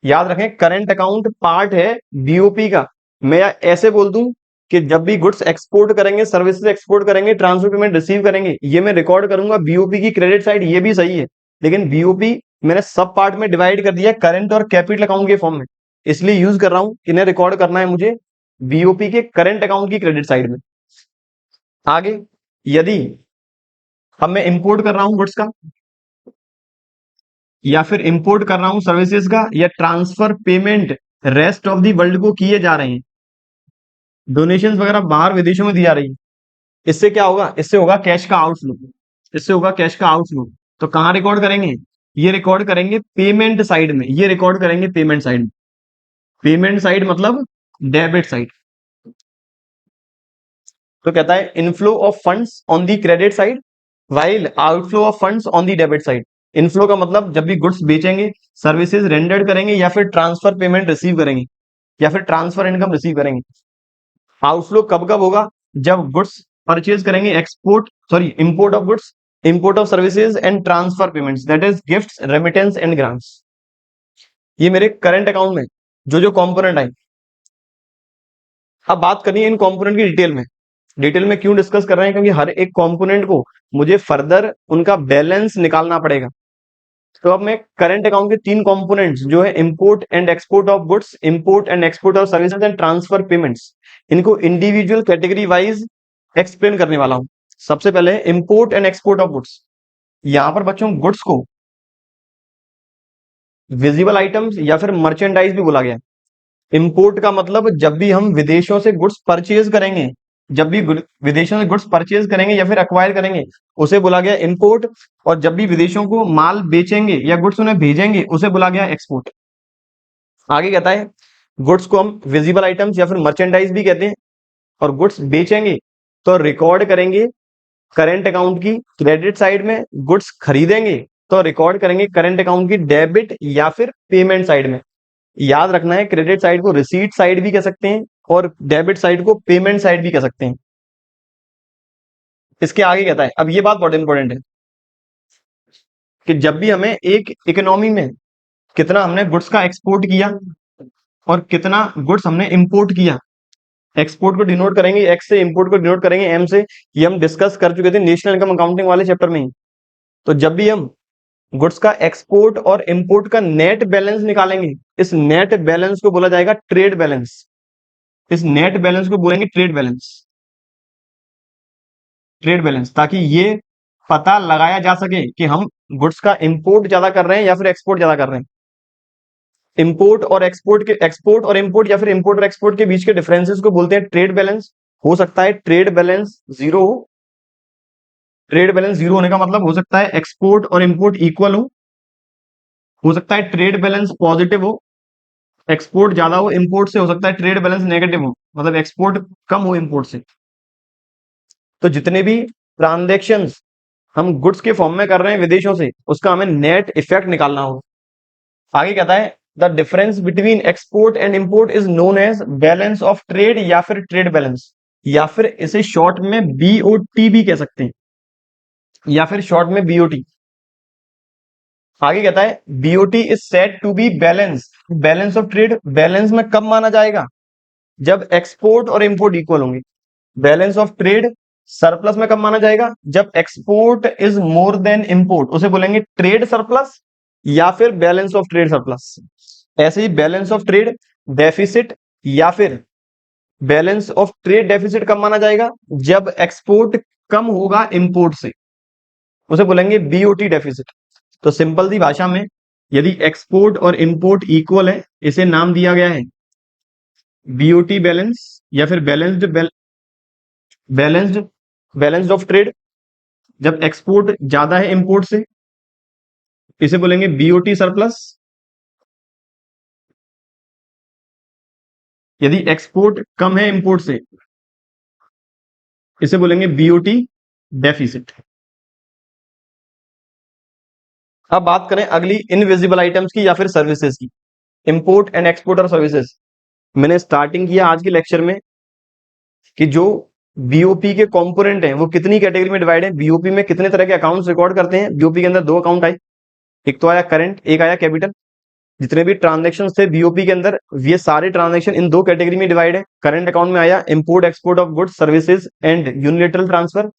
याद रखें current account part है BOP का। मैं ऐसे बोल दूं कि जब भी गुड्स एक्सपोर्ट करेंगे, सर्विसेज एक्सपोर्ट करेंगे, ट्रांसफर पेमेंट रिसीव करेंगे, ये मैं रिकॉर्ड करूंगा बीओपी की क्रेडिट साइड। ये भी सही है, लेकिन बीओपी मैंने सब पार्ट में डिवाइड कर दिया करंट और कैपिटल अकाउंट के फॉर्म में, इसलिए यूज कर रहा हूं। इन्हें रिकॉर्ड करना है मुझे बीओपी के करंट अकाउंट की क्रेडिट साइड में। आगे, यदि अब मैं इंपोर्ट कर रहा हूं गुड्स का, या फिर इंपोर्ट कर रहा हूं सर्विसेज का, या transfer payment rest of the world को किए जा रहे हैं, डोनेशंस वगैरह बाहर विदेशों में दी जा रही है, इससे क्या होगा? इससे होगा कैश का आउटफ्लो। इससे होगा कैश का आउटफ्लो। तो कहां रिकॉर्ड करेंगे? ये रिकॉर्ड करेंगे पेमेंट साइड में। ये रिकॉर्ड करेंगे पेमेंट साइड में। पेमेंट साइड मतलब डेबिट साइड। तो कहता है inflow of funds on the credit side while outflow of funds on the debit side. Inflow का मतलब जब भी गुड्स बेचेंगे, सर्विसेज रेंडर्ड करेंगे, या फिर ट्रांसफर पेमेंट रिसीव करेंगे, या फिर ट्रांसफर इनकम रिसीव करेंगे। आउटफ्लो कब कब होगा? जब गुड्स परचेज करेंगे, export sorry import of goods, import of services and transfer payments, that is gifts, remittance and grants. ये मेरे करंट अकाउंट में जो जो कंपोनेंट आए। अब बात करनी है इन कंपोनेंट की डिटेल में। डिटेल में क्यों डिस्कस कर रहे हैं? क्योंकि हर एक कंपोनेंट को मुझे फर्दर उनका बैलेंस निकालना पड़ेगा। तो अब मैं करंट अकाउंट के तीन कंपोनेंट्स जो है import and export of goods, import and export of services and transfer payments, इनको इंडिविजुअल कैटेगरी वाइज एक्सप्लेन करने वाला हूं। सबसे पहले import and export of goods. यहां पर बच्चों गुड्स को विजिबल आइटम्स या फिर मर्चेंडाइज भी बोला गया। इंपोर्ट का मतलब जब भी हम विदेशों से गुड्स परचेज करेंगे, जब भी विदेशों से गुड्स परचेज करेंगे या फिर अक्वायर करेंगे, उसे बोला गया इंपोर्ट। और जब भी विदेशों को माल बेचेंगे या गुड्स उन्हें भेजेंगे, उसे बोला गया एक्सपोर्ट। आगे कहता है गुड्स को हम विजिबल आइटम्स या फिर मर्चेंडाइज भी कहते हैं। और गुड्स बेचेंगे तो रिकॉर्ड करेंगे करंट अकाउंट की क्रेडिट साइड में, गुड्स खरीदेंगे तो रिकॉर्ड करेंगे करंट अकाउंट की डेबिट या फिर पेमेंट साइड में। याद रखना है क्रेडिट साइड को रिसीट साइड भी कह सकते हैं और डेबिट साइड को पेमेंट साइड भी कह सकते हैं। इसके आगे कहता है, अब ये बात बहुत इंपॉर्टेंट है कि जब भी हमें एक इकोनॉमी में कितना हमने गुड्स का एक्सपोर्ट किया और कितना गुड्स हमने इंपोर्ट किया, एक्सपोर्ट को डिनोट करेंगे एक्स से, इंपोर्ट को डिनोट करेंगे एम से। ये हम डिस्कस कर चुके थे नेशनल इनकम अकाउंटिंग वाले चैप्टर में ही। तो जब भी हम गुड्स का एक्सपोर्ट और इंपोर्ट का नेट बैलेंस निकालेंगे, इस नेट बैलेंस को बोला जाएगा ट्रेड बैलेंस। इस नेट बैलेंस को बोलेंगे ट्रेड बैलेंस। ट्रेड बैलेंस, ताकि ये पता लगाया जा सके कि हम गुड्स का इंपोर्ट ज्यादा कर रहे हैं या फिर एक्सपोर्ट ज्यादा कर रहे हैं। इंपोर्ट और एक्सपोर्ट के, एक्सपोर्ट और इंपोर्ट या फिर इंपोर्ट और एक्सपोर्ट के बीच के डिफरेंसेस को बोलते हैं ट्रेड बैलेंस। हो सकता है ट्रेड बैलेंस जीरो हो। ट्रेड बैलेंस जीरो होने का मतलब हो सकता है एक्सपोर्ट और इंपोर्ट इक्वल हो सकता है ट्रेड बैलेंस पॉजिटिव हो, एक्सपोर्ट ज्यादा हो इंपोर्ट से, हो सकता है ट्रेड बैलेंस नेगेटिव हो, मतलब एक्सपोर्ट कम हो इंपोर्ट से। तो जितने भी ट्रांजेक्शन्स हम गुड्स के फॉर्म में कर रहे हैं विदेशों से, उसका हमें नेट इफेक्ट निकालना होगा। आगे कहता है the difference between export and import is known as balance of trade या फिर ट्रेड बैलेंस, या फिर इसे शॉर्ट में बीओटी भी कह सकते हैं, या फिर शॉर्ट में बीओटी। आगे कहता है BOT is said to be balance, balance of trade. Balance में कब माना जाएगा? जब एक्सपोर्ट और इंपोर्ट इक्वल होंगे। बैलेंस ऑफ ट्रेड सरप्लस में कब माना जाएगा? जब export is more than import, उसे बोलेंगे ट्रेड सरप्लस या फिर बैलेंस ऑफ ट्रेड सरप्लस। ऐसे ही बैलेंस ऑफ ट्रेड डेफिसिट या फिर बैलेंस ऑफ ट्रेड डेफिसिट कब माना जाएगा? जब एक्सपोर्ट कम होगा इंपोर्ट से, उसे बोलेंगे बीओटी डेफिसिट। तो सिंपल सी भाषा में, यदि एक्सपोर्ट और इंपोर्ट इक्वल है, इसे नाम दिया गया है बीओटी बैलेंस या फिर बैलेंस्ड बैलेंस्ड ऑफ ट्रेड। जब एक्सपोर्ट ज्यादा है इंपोर्ट से, इसे बोलेंगे बीओटी सरप्लस। यदि एक्सपोर्ट कम है इंपोर्ट से, इसे बोलेंगे बीओटी डेफिसिट। अब बात करें अगली इनविजिबल आइटम्स की या फिर सर्विसेज की, इंपोर्ट एंड एक्सपोर्ट और सर्विसेज। मैंने स्टार्टिंग किया आज के लेक्चर में कि जो बीओपी के कंपोनेंट हैं वो कितनी कैटेगरी में डिवाइड है, बीओपी में कितने तरह के अकाउंट्स रिकॉर्ड करते हैं। बीओपी के अंदर दो अकाउंट आए, एक तो आया करंट, एक आया कैपिटल। जितने भी ट्रांजेक्शन थे बीओपी के अंदर, ये सारे ट्रांजेक्शन इन दो कैटेगरी में डिवाइड है। करंट अकाउंट में आया import export of goods services and unilateral transfer,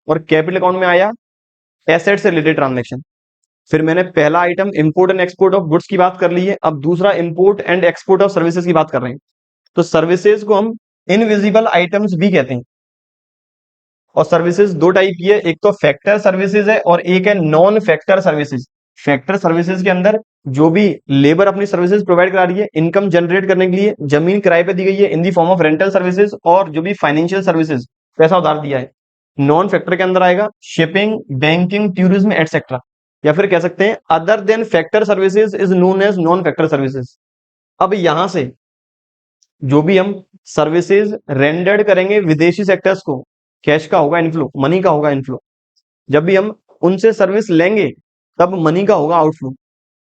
और कैपिटल अकाउंट में आया एसेट से रिलेटेड ट्रांजेक्शन। फिर मैंने पहला item import and export of goods की बात कर ली है, अब दूसरा import and export of services की बात कर रहे हैं। तो सर्विसेज को हम इनविजिबल आइटम्स भी कहते हैं। और सर्विसेज दो टाइप की है, एक तो फैक्टर सर्विसेज है और एक है non factor services. Factor services के अंदर जो भी लेबर अपनी सर्विसेज प्रोवाइड करा रही है इनकम जनरेट करने के लिए, जमीन किराए पे दी गई है in the form of rental services, और जो भी फाइनेंशियल सर्विसेज पैसा उधार दिया है। नॉन फैक्टर के अंदर आएगा शिपिंग, बैंकिंग, टूरिज्म एटसेट्रा, या फिर कह सकते हैं other than factor services is known as non factor services. अब यहां से जो भी हम सर्विसेज रेंडर्ड करेंगे विदेशी सेक्टर्स को, कैश का होगा इनफ्लो, मनी का होगा इनफ्लो। जब भी हम उनसे सर्विस लेंगे तब मनी का होगा outflow.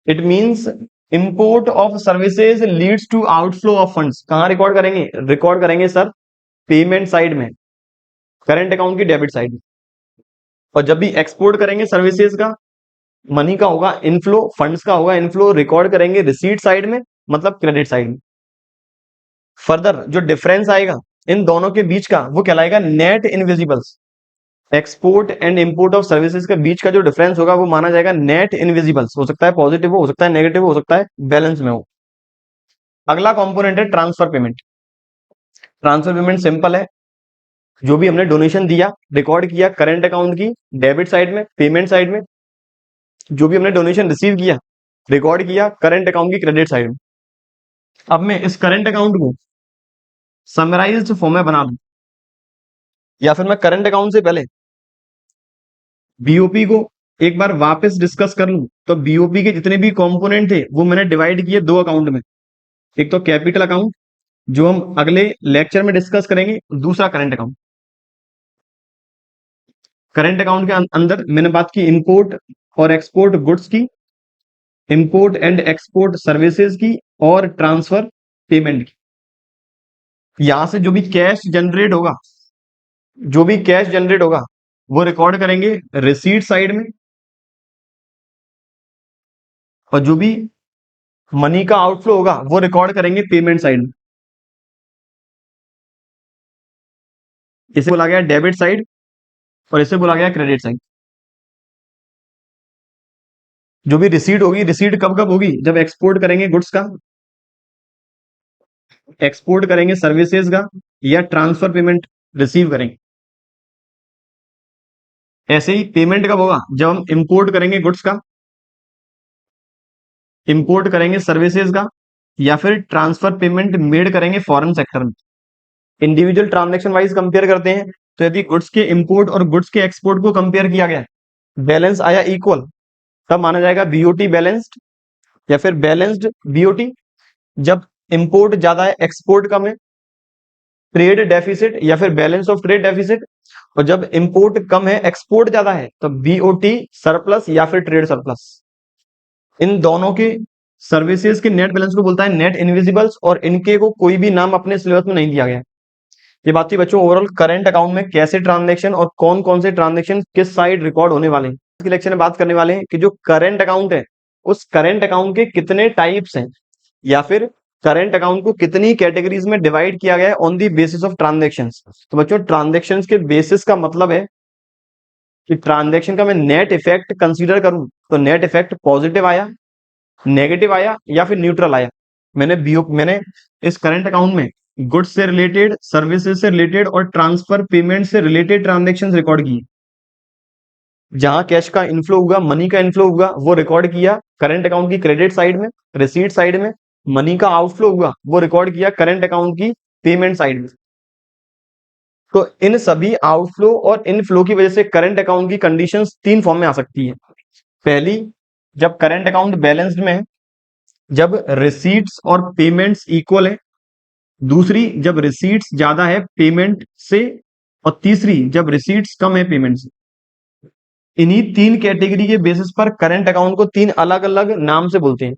It means import of services leads to outflow of funds. कहां रिकॉर्ड करेंगे? रिकॉर्ड करेंगे सर पेमेंट साइड में, करंट अकाउंट की डेबिट साइड में। और जब भी एक्सपोर्ट करेंगे सर्विसेज का, मनी का होगा इनफ्लो, फंड्स का होगा इनफ्लो, रिकॉर्ड करेंगे रिसीट साइड में, मतलब क्रेडिट साइड में। फर्दर जो डिफरेंस आएगा इन दोनों के बीच का वो कहलाएगा net invisibles. Export and import of services के बीच का जो डिफरेंस होगा वो माना जाएगा नेट इनविजिबल्स। हो सकता है पॉजिटिव हो सकता है नेगेटिव हो सकता है बैलेंस में हो। अगला कंपोनेंट है transfer payment. Transfer payment simple है, जो भी हमने डोनेशन दिया रिकॉर्ड किया करंट अकाउंट की डेबिट साइड में, पेमेंट साइड में। जो भी हमने डोनेशन रिसीव किया रिकॉर्ड किया करंट अकाउंट की क्रेडिट साइड में। अब मैं इस करंट अकाउंट को समराइज्ड फॉर्म में बना दूं, या फिर मैं करंट अकाउंट से पहले बीओपी को एक बार वापस डिस्कस कर लूं, तो बीओपी के जितने भी कंपोनेंट थे वो मैंने डिवाइड किए दो अकाउंट में। एक तो कैपिटल अकाउंट जो हम अगले लेक्चर में डिस्कस करेंगे, दूसरा करंट अकाउंट। करंट अकाउंट के अंदर मैंने बात की इंपोर्ट और एक्सपोर्ट गुड्स की, इंपोर्ट एंड एक्सपोर्ट सर्विसेज की, और ट्रांसफर पेमेंट की। यहां से जो भी कैश जनरेट होगा, जो भी कैश जनरेट होगा वो रिकॉर्ड करेंगे रिसीट साइड में, और जो भी मनी का आउटफ्लो होगा वो रिकॉर्ड करेंगे पेमेंट साइड में। इसे बोला गया डेबिट साइड और इसे बोला गया क्रेडिट साइड। जो भी रिसीट होगी, रिसीट कब कब होगी? जब एक्सपोर्ट करेंगे गुड्स का, एक्सपोर्ट करेंगे सर्विसेज का, या ट्रांसफर पेमेंट रिसीव करेंगे। ऐसे ही पेमेंट कब होगा? जब हम इंपोर्ट करेंगे गुड्स का, इंपोर्ट करेंगे सर्विसेज का, या फिर ट्रांसफर पेमेंट मेड करेंगे फॉरेन सेक्टर में। इंडिविजुअल ट्रांजेक्शन वाइज कंपेयर करते हैं, तो यदि गुड्स के इंपोर्ट और गुड्स के एक्सपोर्ट को कंपेयर किया गया, बैलेंस आया इक्वल, तब माना जाएगा बीओटी बैलेंस्ड या फिर बैलेंस्ड बीओटी। जब इंपोर्ट ज्यादा है एक्सपोर्ट कम है, ट्रेड डेफिसिट या फिर बैलेंस ऑफ ट्रेड डेफिसिट। और जब इंपोर्ट कम है एक्सपोर्ट ज्यादा है, तो बीओटी सरप्लस या फिर ट्रेड सरप्लस। इन दोनों के सर्विसेज के नेट बैलेंस को बोलता है नेट इनविजिबल्स, और इनके को कोई भी नाम अपने सिलेबस में नहीं दिया गया। ये बात थी बच्चों ओवरऑल करंट अकाउंट में कैसे ट्रांजैक्शन और कौन कौन से ट्रांजैक्शन किस साइड रिकॉर्ड होने वाले हैं। इस लेक्चर में बात करने वाले हैं कि जो करंट अकाउंट है उस करंट अकाउंट के कितने टाइप्स हैं, या फिर करंट अकाउंट को कितनी कैटेगरीज में डिवाइड किया गया है on the basis of transactions. तो बच्चों ट्रांजेक्शन्स के बेसिस का मतलब है कि ट्रांजेक्शन का मैं नेट इफेक्ट कंसीडर करूं तो नेट इफेक्ट पॉजिटिव आया, नेगेटिव आया या फिर न्यूट्रल आया। मैंने इस करंट अकाउंट में गुड्स से रिलेटेड, सर्विसेज से रिलेटेड और ट्रांसफर पेमेंट से रिलेटेड ट्रांजेक्शन्स रिकॉर्ड किए। जहां कैश का इनफ्लो हुआ, मनी का इनफ्लो हुआ, वो रिकॉर्ड किया करंट अकाउंट की क्रेडिट साइड में, रिसीट साइड में। मनी का आउटफ्लो हुआ, वो रिकॉर्ड किया करंट अकाउंट की पेमेंट साइड में। तो इन सभी आउटफ्लो और इनफ्लो की वजह से करंट अकाउंट की कंडीशंस तीन फॉर्म में आ सकती है। पहली, जब करंट अकाउंट बैलेंस्ड में है, जब रिसीट्स और पेमेंट्स इक्वल है। दूसरी, जब रिसीट्स ज्यादा है पेमेंट से। और तीसरी, जब रिसीट्स कम है पेमेंट से। इन्हीं तीन कैटेगरी के बेसिस पर करंट अकाउंट को तीन अलग अलग नाम से बोलते हैं।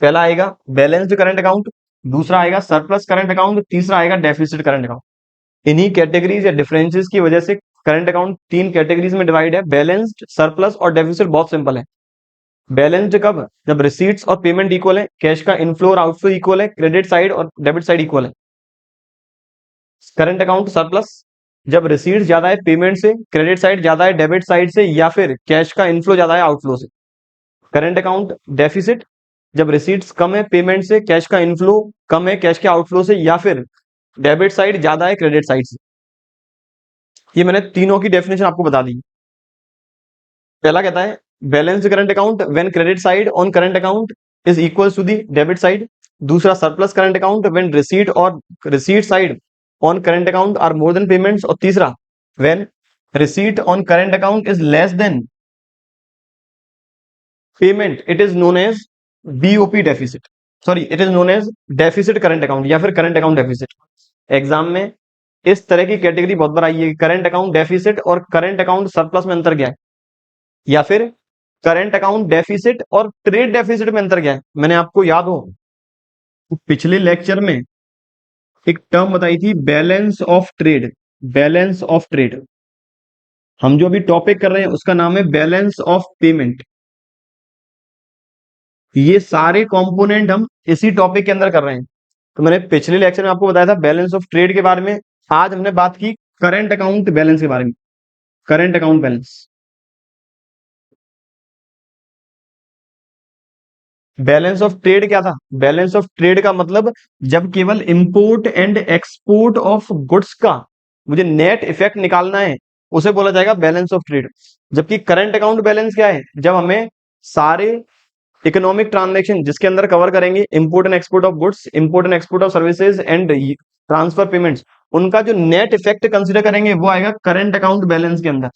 पहला आएगा बैलेंस्ड करंट अकाउंट, दूसरा आएगा सरप्लस करंट अकाउंट, तीसरा आएगा डेफिसिट करंट अकाउंट। इन्हीं कैटेगरीज या डिफरेंसेस की वजह से करंट अकाउंट तीन कैटेगरीज में डिवाइड है, बैलेंस्ड, सरप्लस और डेफिसिट। बहुत सिंपल है। बैलेंस्ड कब? जब रिसीट्स और पेमेंट इक्वल है, कैश का इनफ्लो और आउटफ्लो इक्वल है, क्रेडिट साइड और डेबिट साइड इक्वल है। करंट अकाउंट सरप्लस जब रिसीट्स ज्यादा है पेमेंट से, क्रेडिट साइड ज्यादा है डेबिट साइड से, या फिर कैश का इनफ्लो ज्यादा है आउटफ्लो से। करंट अकाउंट डेफिसिट जब रिसीट्स कम है पेमेंट से, कैश का इनफ्लो कम है कैश के आउटफ्लो से, या फिर डेबिट साइड ज्यादा है क्रेडिट साइड से। ये मैंने तीनों की डेफिनेशन आपको बता दी। पहला कहता है balanced current account when credit side on current account is equal to the debit side. दूसरा surplus current account when receipt और receipt side on current account are more than payments. और तीसरा when receipt on current account is less than payment, it is known as BOP deficit. Sorry, it is known as deficit current account या फिर current account deficit. Exam में इस तरह की category बहुत बार आई है, करंट अकाउंट डेफिसिट और current account surplus में अंतर क्या है, या फिर करंट अकाउंट डेफिसिट और ट्रेड डेफिसिट में अंतर क्या है। मैंने आपको याद हो पिछले लेक्चर में एक टर्म बताई थी, balance of trade. Balance of trade, हम जो अभी टॉपिक कर रहे हैं उसका नाम है बैलेंस ऑफ पेमेंट। ये सारे कंपोनेंट हम इसी टॉपिक के अंदर कर रहे हैं। तो मैंने पिछले लेक्चर में आपको बताया था बैलेंस ऑफ ट्रेड के बारे में। आज हमने बात की करंट अकाउंट बैलेंस के बारे में। Current account balance, balance of trade क्या था? बैलेंस ऑफ ट्रेड का मतलब जब केवल import and export of goods का मुझे नेट इफेक्ट निकालना है, उसे बोला जाएगा बैलेंस ऑफ ट्रेड। जबकि करंट अकाउंट बैलेंस क्या है? जब हमें सारे इकोनॉमिक ट्रांजेक्शन जिसके अंदर कवर करेंगे import and export of goods, import and export of services and transfer payments, उनका जो नेट इफेक्ट कंसीडर करेंगे वो आएगा करंट अकाउंट बैलेंस के अंदर।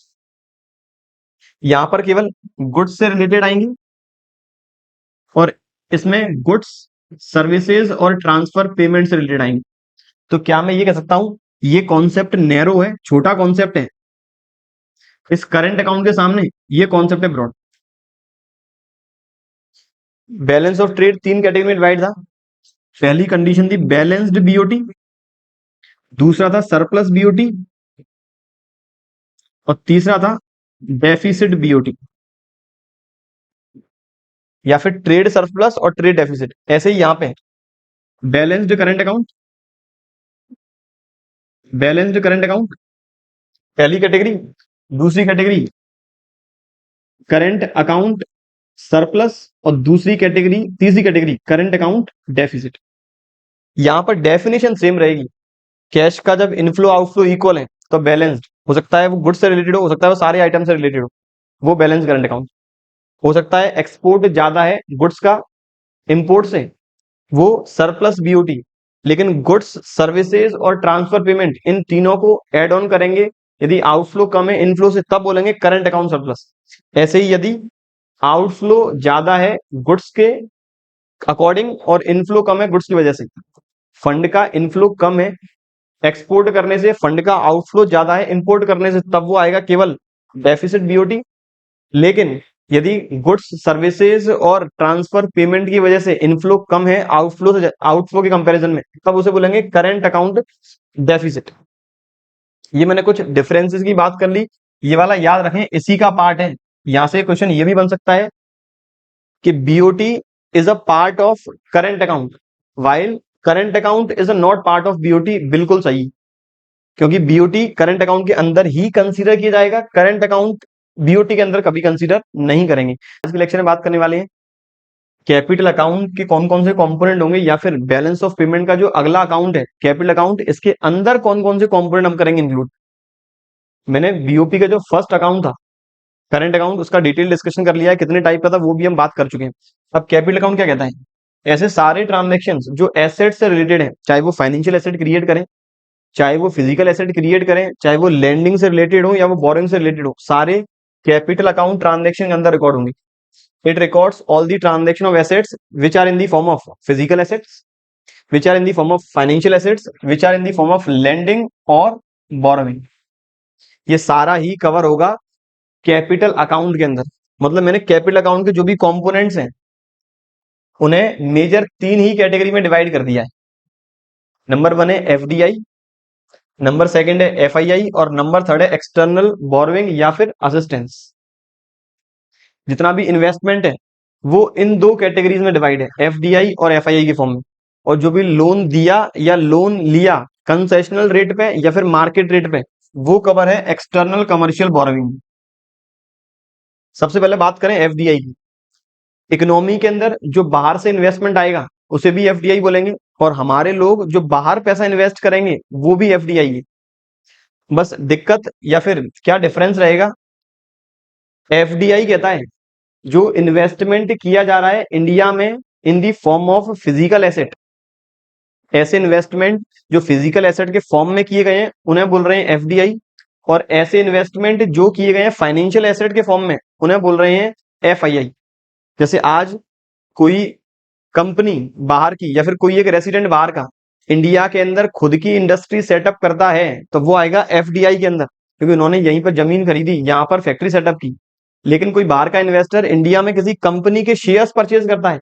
यहां पर केवल गुड्स से रिलेटेड आएंगे और इसमें गुड्स, सर्विसेज और ट्रांसफर पेमेंट से रिलेटेड आएंगे। तो क्या मैं ये कह सकता हूं ये कॉन्सेप्ट नैरो है, छोटा कॉन्सेप्ट है, इस करंट अकाउंट के सामने ये कॉन्सेप्ट है ब्रॉड। बैलेंस ऑफ ट्रेड तीन कैटेगरी में डिवाइड था। पहली कंडीशन थी बैलेंस्ड बीओटी, दूसरा था सरप्लस बीओटी और तीसरा था डेफिसिट बीओटी, या फिर ट्रेड सरप्लस और ट्रेड डेफिसिट। ऐसे ही यहां पे balanced current account, balanced current account पहली कैटेगरी, दूसरी कैटेगरी करंट अकाउंट सरप्लस और दूसरी कैटेगरी, तीसरी कैटेगरी करंट अकाउंट डेफिसिट। यहां पर डेफिनेशन सेम रहेगी। कैश का जब इनफ्लो आउटफ्लो इक्वल है तो बैलेंस्ड हो सकता है, वो गुड्स से रिलेटेड हो सकता है वो सारे आइटम से रिलेटेड हो, वो बैलेंस करंट अकाउंट हो सकता है। एक्सपोर्ट ज्यादा है गुड्स का इंपोर्ट से, वो सरप्लस बीओटी। लेकिन गुड्स, सर्विसेज और ट्रांसफर पेमेंट इन तीनों को एड ऑन करेंगे, यदि आउटफ्लो कम है इनफ्लो से तब बोलेंगे करंट अकाउंट सरप्लस। ऐसे ही यदि आउटफ्लो ज्यादा है गुड्स के अकॉर्डिंग और इनफ्लो कम है गुड्स की वजह से, फंड का इनफ्लो कम है एक्सपोर्ट करने से, फंड का आउटफ्लो ज्यादा है इंपोर्ट करने से, तब वो आएगा केवल डेफिसिट बीओटी। लेकिन यदि गुड्स, सर्विसेज और ट्रांसफर पेमेंट की वजह से इनफ्लो कम है आउटफ्लो के कंपैरिजन में, तब उसे बोलेंगे करंट अकाउंट डेफिसिट। ये मैंने कुछ डिफरेंसेस की बात कर ली, ये वाला याद रखें, इसी का पार्ट है। यहां से क्वेश्चन ये भी बन सकता है कि BOT is a part of current account while current account is a not part of BOT, बिल्कुल सही, क्योंकि बीओटी करंट अकाउंट के अंदर ही कंसीडर किया जाएगा, करंट अकाउंट बीओटी के अंदर कभी कंसीडर नहीं करेंगे। आज के लेक्चर में बात करने वाले हैं कैपिटल अकाउंट के कौन कौन से कंपोनेंट होंगे, या फिर बैलेंस ऑफ पेमेंट का जो अगला अकाउंट है कैपिटल अकाउंट, इसके अंदर कौन कौन से कंपोनेंट हम करेंगे इंक्लूड। मैंने बीओपी का जो फर्स्ट अकाउंट था करंट अकाउंट, उसका डिटेल डिस्कशन कर लिया है, कितने टाइप का था वो भी हम बात कर चुके हैं। अब कैपिटल अकाउंट क्या कहता है, ऐसे सारे ट्रांजेक्शन जो एसेट से रिलेटेड है, चाहे वो फाइनेंशियल एसेट क्रिएट करें, चाहे वो फिजिकल एसेट क्रिएट करें, चाहे वो लैंडिंग से रिलेटेड हो या वो बोरिंग से रिलेटेड हो, सारे कैपिटल अकाउंट ट्रांजेक्शन के अंदर रिकॉर्ड होंगे। It records all the transaction of assets which are in the form of physical assets, which are in the form of financial assets, which are in the form of lending और borrowing. ये सारा ही cover होगा capital account के अंदर। मतलब मैंने capital account के जो भी कंपोनेंट्स हैं उन्हें मेजर तीन ही कैटेगरी में डिवाइड कर दिया है। नंबर वन है एफडीआई, नंबर सेकंड है एफआईआई, और नंबर थर्ड है एक्सटर्नल बोरोइंग या फिर असिस्टेंस। जितना भी इन्वेस्टमेंट है वो इन दो कैटेगरीज में डिवाइड है, एफडीआई और एफआईआई के फॉर्म में। और जो भी लोन दिया या लोन लिया कंसेशनल रेट पे या फिर मार्केट रेट पे, वो कवर है एक्सटर्नल कमर्शियल बोरोइंग। सबसे पहले बात करें एफडीआई की। इकोनॉमी के अंदर जो बाहर से इन्वेस्टमेंट आएगा उसे भी एफडीआई बोलेंगे, और हमारे लोग जो बाहर पैसा इन्वेस्ट करेंगे वो भी एफडीआई है। बस दिक्कत या फिर क्या डिफरेंस रहेगा, एफडीआई कहता है जो इन्वेस्टमेंट किया जा रहा है इंडिया में in the form of physical asset, ऐसे इन्वेस्टमेंट जो फिजिकल एसेट के फॉर्म में किए गए हैं उन्हें बोल रहे हैं एफडीआई, और ऐसे इन्वेस्टमेंट जो किए गए हैं फाइनेंशियल एसेट के फॉर्म में उन्हें बोल रहे हैं एफआईआई। जैसे आज कोई कंपनी बाहर की या फिर कोई एक रेसिडेंट बाहर का इंडिया के अंदर खुद की इंडस्ट्री सेटअप करता है तो वो आएगा एफडीआई के अंदर, क्योंकि उन्होंने यहीं पर जमीन खरीदी, यहां पर फैक्ट्री सेटअप की। लेकिन कोई बाहर का इन्वेस्टर इंडिया में किसी कंपनी के शेयर्स परचेज करता है,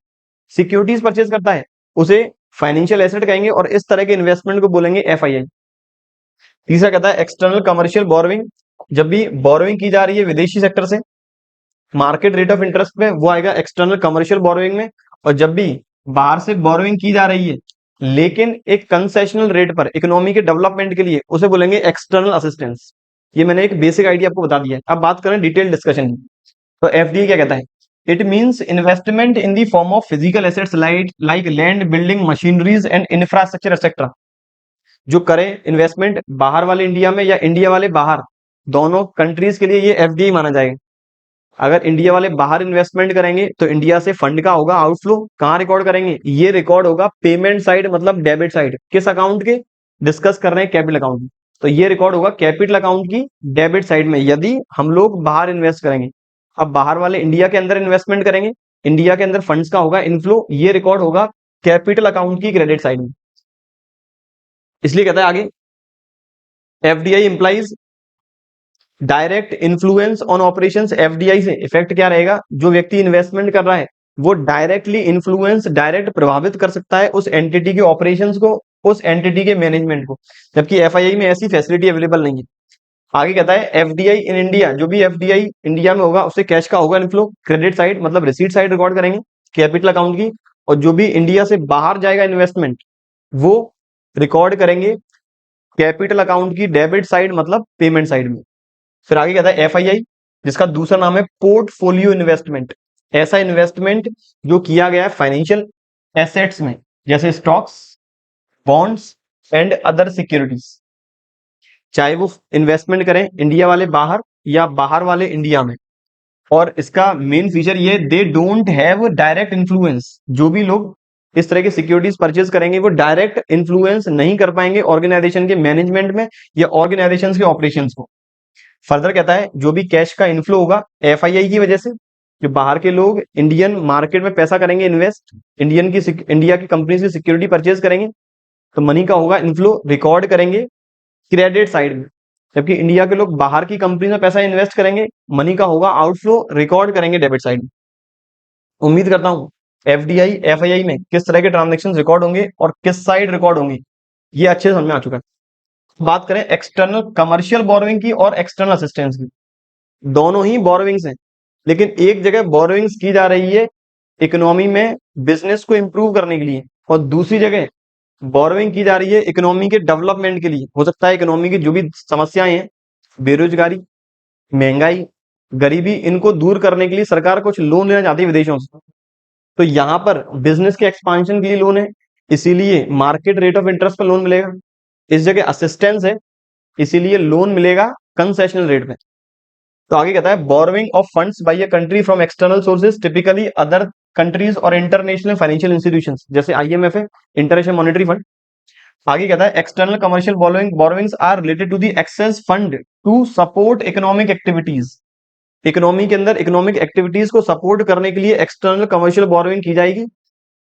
सिक्योरिटीज परचेज करता है, उसे फाइनेंशियल एसेट कहेंगे, और इस तरह के इन्वेस्टमेंट को बोलेंगे एफआईआई। तीसरा कहता है एक्सटर्नल कमर्शियल बोरोइंग, जब भी बोरोइंग की जा रही है विदेशी सेक्टर से मार्केट रेट ऑफ इंटरेस्ट में, वो आएगा एक्सटर्नल कमर्शियल बोरोइंग में। और जब भी बाहर से बोरोइंग की जा रही है लेकिन एक कंसेशनल रेट पर इकोनॉमी के डेवलपमेंट के लिए, उसे बोलेंगे एक्सटर्नल असिस्टेंस। ये मैंने एक बेसिक आइडिया आपको बता दिया है। अब बात करें डिटेल डिस्कशन की, तो एफडीए क्या कहता है, it means investment in the form of physical assets like land, building, machineries and infrastructure etcetera. जो करें इन्वेस्टमेंट बाहर वाले इंडिया में या इंडिया वाले बाहर, दोनों कंट्रीज के लिए ये एफडीआई माना जाएगा। अगर इंडिया वाले बाहर इन्वेस्टमेंट करेंगे तो इंडिया से फंड का होगा आउटफ्लो, कहां रिकॉर्ड करेंगे, ये रिकॉर्ड होगा पेमेंट साइड, मतलब डेबिट साइड। किस अकाउंट के डिस्कस कर रहे हैं, कैपिटल अकाउंट, तो ये रिकॉर्ड होगा कैपिटल अकाउंट की डेबिट साइड में, यदि हम लोग बाहर इन्वेस्ट करेंगे। अब बाहर वाले इंडिया के अंदर इन्वेस्टमेंट करेंगे, इंडिया के अंदर फंड्स का होगा इनफ्लो, ये रिकॉर्ड होगा कैपिटल अकाउंट की क्रेडिट साइड में। इसलिए कहता है आगे, FDI implies direct influence on operations. FDI से इफेक्ट क्या रहेगा, जो व्यक्ति इन्वेस्टमेंट कर रहा है वो डायरेक्टली इन्फ्लुएंस, डायरेक्ट प्रभावित कर सकता है उस एंटिटी के ऑपरेशंस को, उस एंटिटी के मैनेजमेंट को, जबकि एफआईआई में ऐसी फैसिलिटी अवेलेबल नहीं है। आगे कहता है एफडीआई इन इंडिया, जो भी एफडीआई इंडिया में होगा उससे कैश का होगा इनफ्लो, क्रेडिट साइड मतलब रिसीट साइड रिकॉर्ड करेंगे कैपिटल अकाउंट की, और जो भी इंडिया से बाहर जाएगा इन्वेस्टमेंट वो रिकॉर्ड करेंगे कैपिटल अकाउंट की डेबिट साइड मतलब पेमेंट साइड में। फिर आगे कहता है एफआईआई, जिसका दूसरा नाम है पोर्टफोलियो इन्वेस्टमेंट, ऐसा इन्वेस्टमेंट जो किया गया है फाइनेंशियल एसेट्स में, जैसे stocks, bonds and other securities. चाहे वो इन्वेस्टमेंट करें इंडिया वाले बाहर या बाहर वाले इंडिया में, और इसका मेन फीचर ये, they don't have direct influence. जो भी लोग इस तरह के सिक्योरिटीज परचेज करेंगे वो डायरेक्ट इन्फ्लुएंस नहीं कर पाएंगे ऑर्गेनाइजेशन के मैनेजमेंट में या ऑर्गेनाइजेशन के ऑपरेशंस को। फर्दर कहता है जो भी कैश का इनफ्लो होगा एफआईआई की वजह से, जो बाहर के लोग इंडियन मार्केट में पैसा करेंगे इन्वेस्ट, इंडिया की कंपनी की सिक्योरिटी परचेज करेंगे, तो मनी का होगा इनफ्लो रिकॉर्ड करेंगे क्रेडिट साइड में, जबकि इंडिया के लोग बाहर की कंपनी में पैसा इन्वेस्ट करेंगे, मनी का होगा आउटफ्लो रिकॉर्ड करेंगे डेबिट साइड में। उम्मीद करता हूं एफडीआई एफआईआई में किस तरह के ट्रांजेक्शन रिकॉर्ड होंगे और किस साइड रिकॉर्ड होंगे ये अच्छे समझ में आ चुका है। बात करें एक्सटर्नल कमर्शियल बोरोइंग की और एक्सटर्नल असिस्टेंस की, दोनों ही बोरोइंग्स हैं, लेकिन एक जगह बोरोइंग्स की जा रही है इकोनॉमी में बिजनेस को इंप्रूव करने के लिए, और दूसरी जगह बोरोइंग की जा रही है इकोनॉमी के डेवलपमेंट के लिए। हो सकता है इकोनॉमी की जो भी समस्याएं हैं, बेरोजगारी, महंगाई, गरीबी, इनको दूर करने के लिए सरकार कुछ लोन लेना चाहती है विदेशों से। तो यहाँ पर बिजनेस के एक्सपांशन के लिए लोन है, इसीलिए मार्केट रेट ऑफ इंटरेस्ट पर लोन मिलेगा। इस जगह असिस्टेंस है, इसीलिए लोन मिलेगा कंसेशनल रेट में। तो आगे कहता है borrowing of funds by a country from external sources typically other countries और इंटरनेशनल फाइनेंशियल इंस्टीट्यूशंस, जैसे आईएमएफ है, इंटरनेशनल मॉनेटरी फंड। आगे कहता है external commercial borrowings are related to the access fund to support economic activities. Economy के अंदर economic activities को support करने के लिए एक्सटर्नल कमर्शियल बोरोइंग की जाएगी।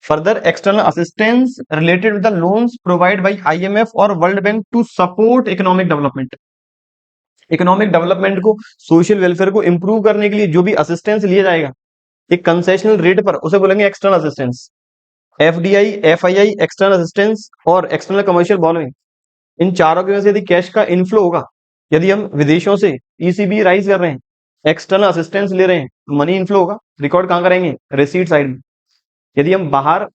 Further external assistance related with the loans provide by IMF और World Bank to support economic development. Economic development को, सोशल वेलफेयर को इंप्रूव करने के लिए जो भी असिस्टेंस लिया जाएगा एक कंसेशनल रेट पर, उसे बोलेंगे external assistance. FDI, FII, external assistance और एक्सटर्नल कमर्शियल बोरोइंग, इन चारों की वजह से यदि कैश का इनफ्लो होगा, यदि हम विदेशों से ईसीबी राइज कर रहे हैं, एक्सटर्नल असिस्टेंस ले रहे हैं, मनी इनफ्लो होगा। रिकॉर्ड कहां करेंगे? रिसीट साइड में। यदि हम बाहर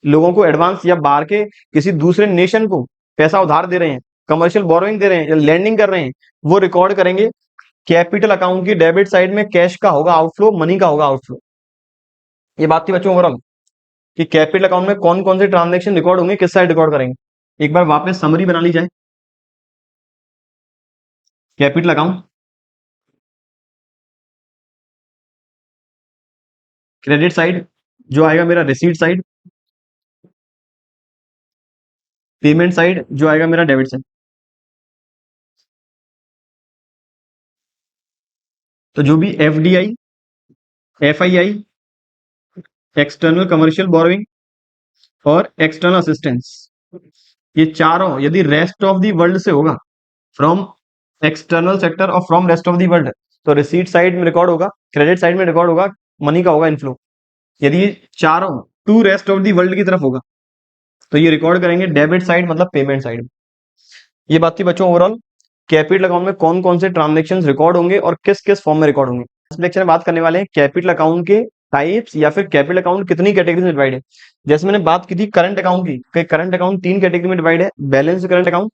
लोगों को एडवांस या बाहर के किसी दूसरे नेशन को पैसा उधार दे रहे हैं, कमर्शियल बोरोइंग दे रहे हैं या लैंडिंग कर रहे हैं, वो रिकॉर्ड करेंगे कैपिटल अकाउंट की डेबिट साइड में। कैश का होगा आउटफ्लो, मनी का होगा आउटफ्लो। ये बात थी बच्चों ओवरऑल कि कैपिटल अकाउंट में कौन कौन से ट्रांजेक्शन रिकॉर्ड होंगे, किस साइड रिकॉर्ड करेंगे। एक बार वापस समरी बना ली जाए। कैपिटल अकाउंट, क्रेडिट साइड जो आएगा मेरा रिसीट साइड, पेमेंट साइड जो आएगा मेरा डेबिट साइड। तो जो भी FDI, FII, external commercial borrowing और एक्सटर्नल असिस्टेंस, ये चारों यदि रेस्ट ऑफ दी वर्ल्ड से होगा, फ्रॉम एक्सटर्नल सेक्टर और from rest of the world, तो रिसीट साइड में रिकॉर्ड होगा, क्रेडिट साइड में रिकॉर्ड होगा, मनी का होगा इनफ्लो। यदि ये चारों to rest of the world की तरफ होगा तो ये रिकॉर्ड करेंगे डेबिट साइड, मतलब पेमेंट साइड। ये बात थी बच्चों ओवरऑल कैपिटल अकाउंट में कौन कौन से ट्रांजेक्शन रिकॉर्ड होंगे और किस किस फॉर्म में रिकॉर्ड होंगे। इस लेक्चर में बात करने वाले हैं कैपिटल अकाउंट के टाइप्स, या फिर कैपिटल अकाउंट कितनी कैटेगरी में डिवाइड है। जैसे मैंने बात की थी करंट अकाउंट की, करंट अकाउंट 3 कैटेगरी में डिवाइड है, balance current account,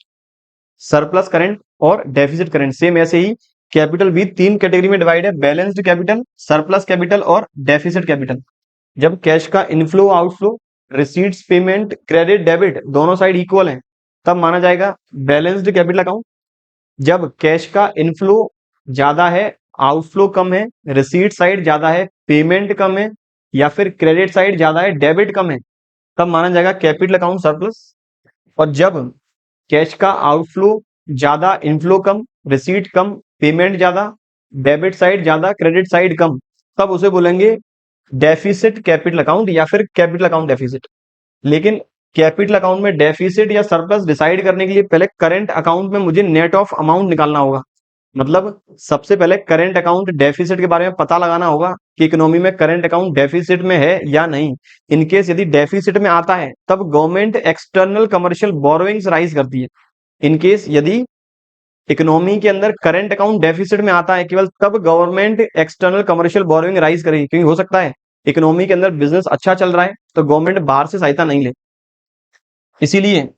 surplus current और डेफिसिट करंट। सेम ऐसे ही कैपिटल भी 3 कैटेगरी में डिवाइड है, बैलेंस्ड कैपिटल, सरप्लस कैपिटल और डेफिसिट कैपिटल। जब कैश का inflow outflow, receipts, payment, credit, debit दोनों साइड इक्वल हैं, तब माना जाएगा बैलेंस्ड कैपिटल अकाउंट। जब कैश का इनफ्लो ज्यादा है, आउटफ्लो कम है, रिसीट साइड ज्यादा है, पेमेंट कम है, या फिर क्रेडिट साइड ज्यादा है, डेबिट कम है, तब माना जाएगा कैपिटल अकाउंट सरप्लस। और जब कैश का आउटफ्लो ज्यादा, इनफ्लो कम, रिसीट कम, पेमेंट ज्यादा, डेबिट साइड ज्यादा, क्रेडिट साइड कम, तब उसे बोलेंगे डेफिसिट कैपिटल अकाउंट या फिर कैपिटल अकाउंट डेफिसिट। लेकिन कैपिटल अकाउंट में डेफिसिट या सरप्लस डिसाइड करने के लिए पहले करंट अकाउंट में मुझे नेट ऑफ अमाउंट निकालना होगा। मतलब सबसे पहले करंट अकाउंट डेफिसिट के बारे में पता लगाना होगा कि इकोनॉमी में करंट अकाउंट डेफिसिट में है या नहीं। इनकेस यदि डेफिसिट में आता है तब government external commercial borrowings rise करती है। इनकेस यदि इकोनॉमी के अंदर करंट अकाउंट डेफिसिट में आता है, केवल तब government external commercial borrowing rise करेगी। क्योंकि हो सकता है इकोनॉमी के अंदर बिजनेस अच्छा चल रहा है तो गवर्नमेंट बाहर से सहायता नहीं ले, इसीलिए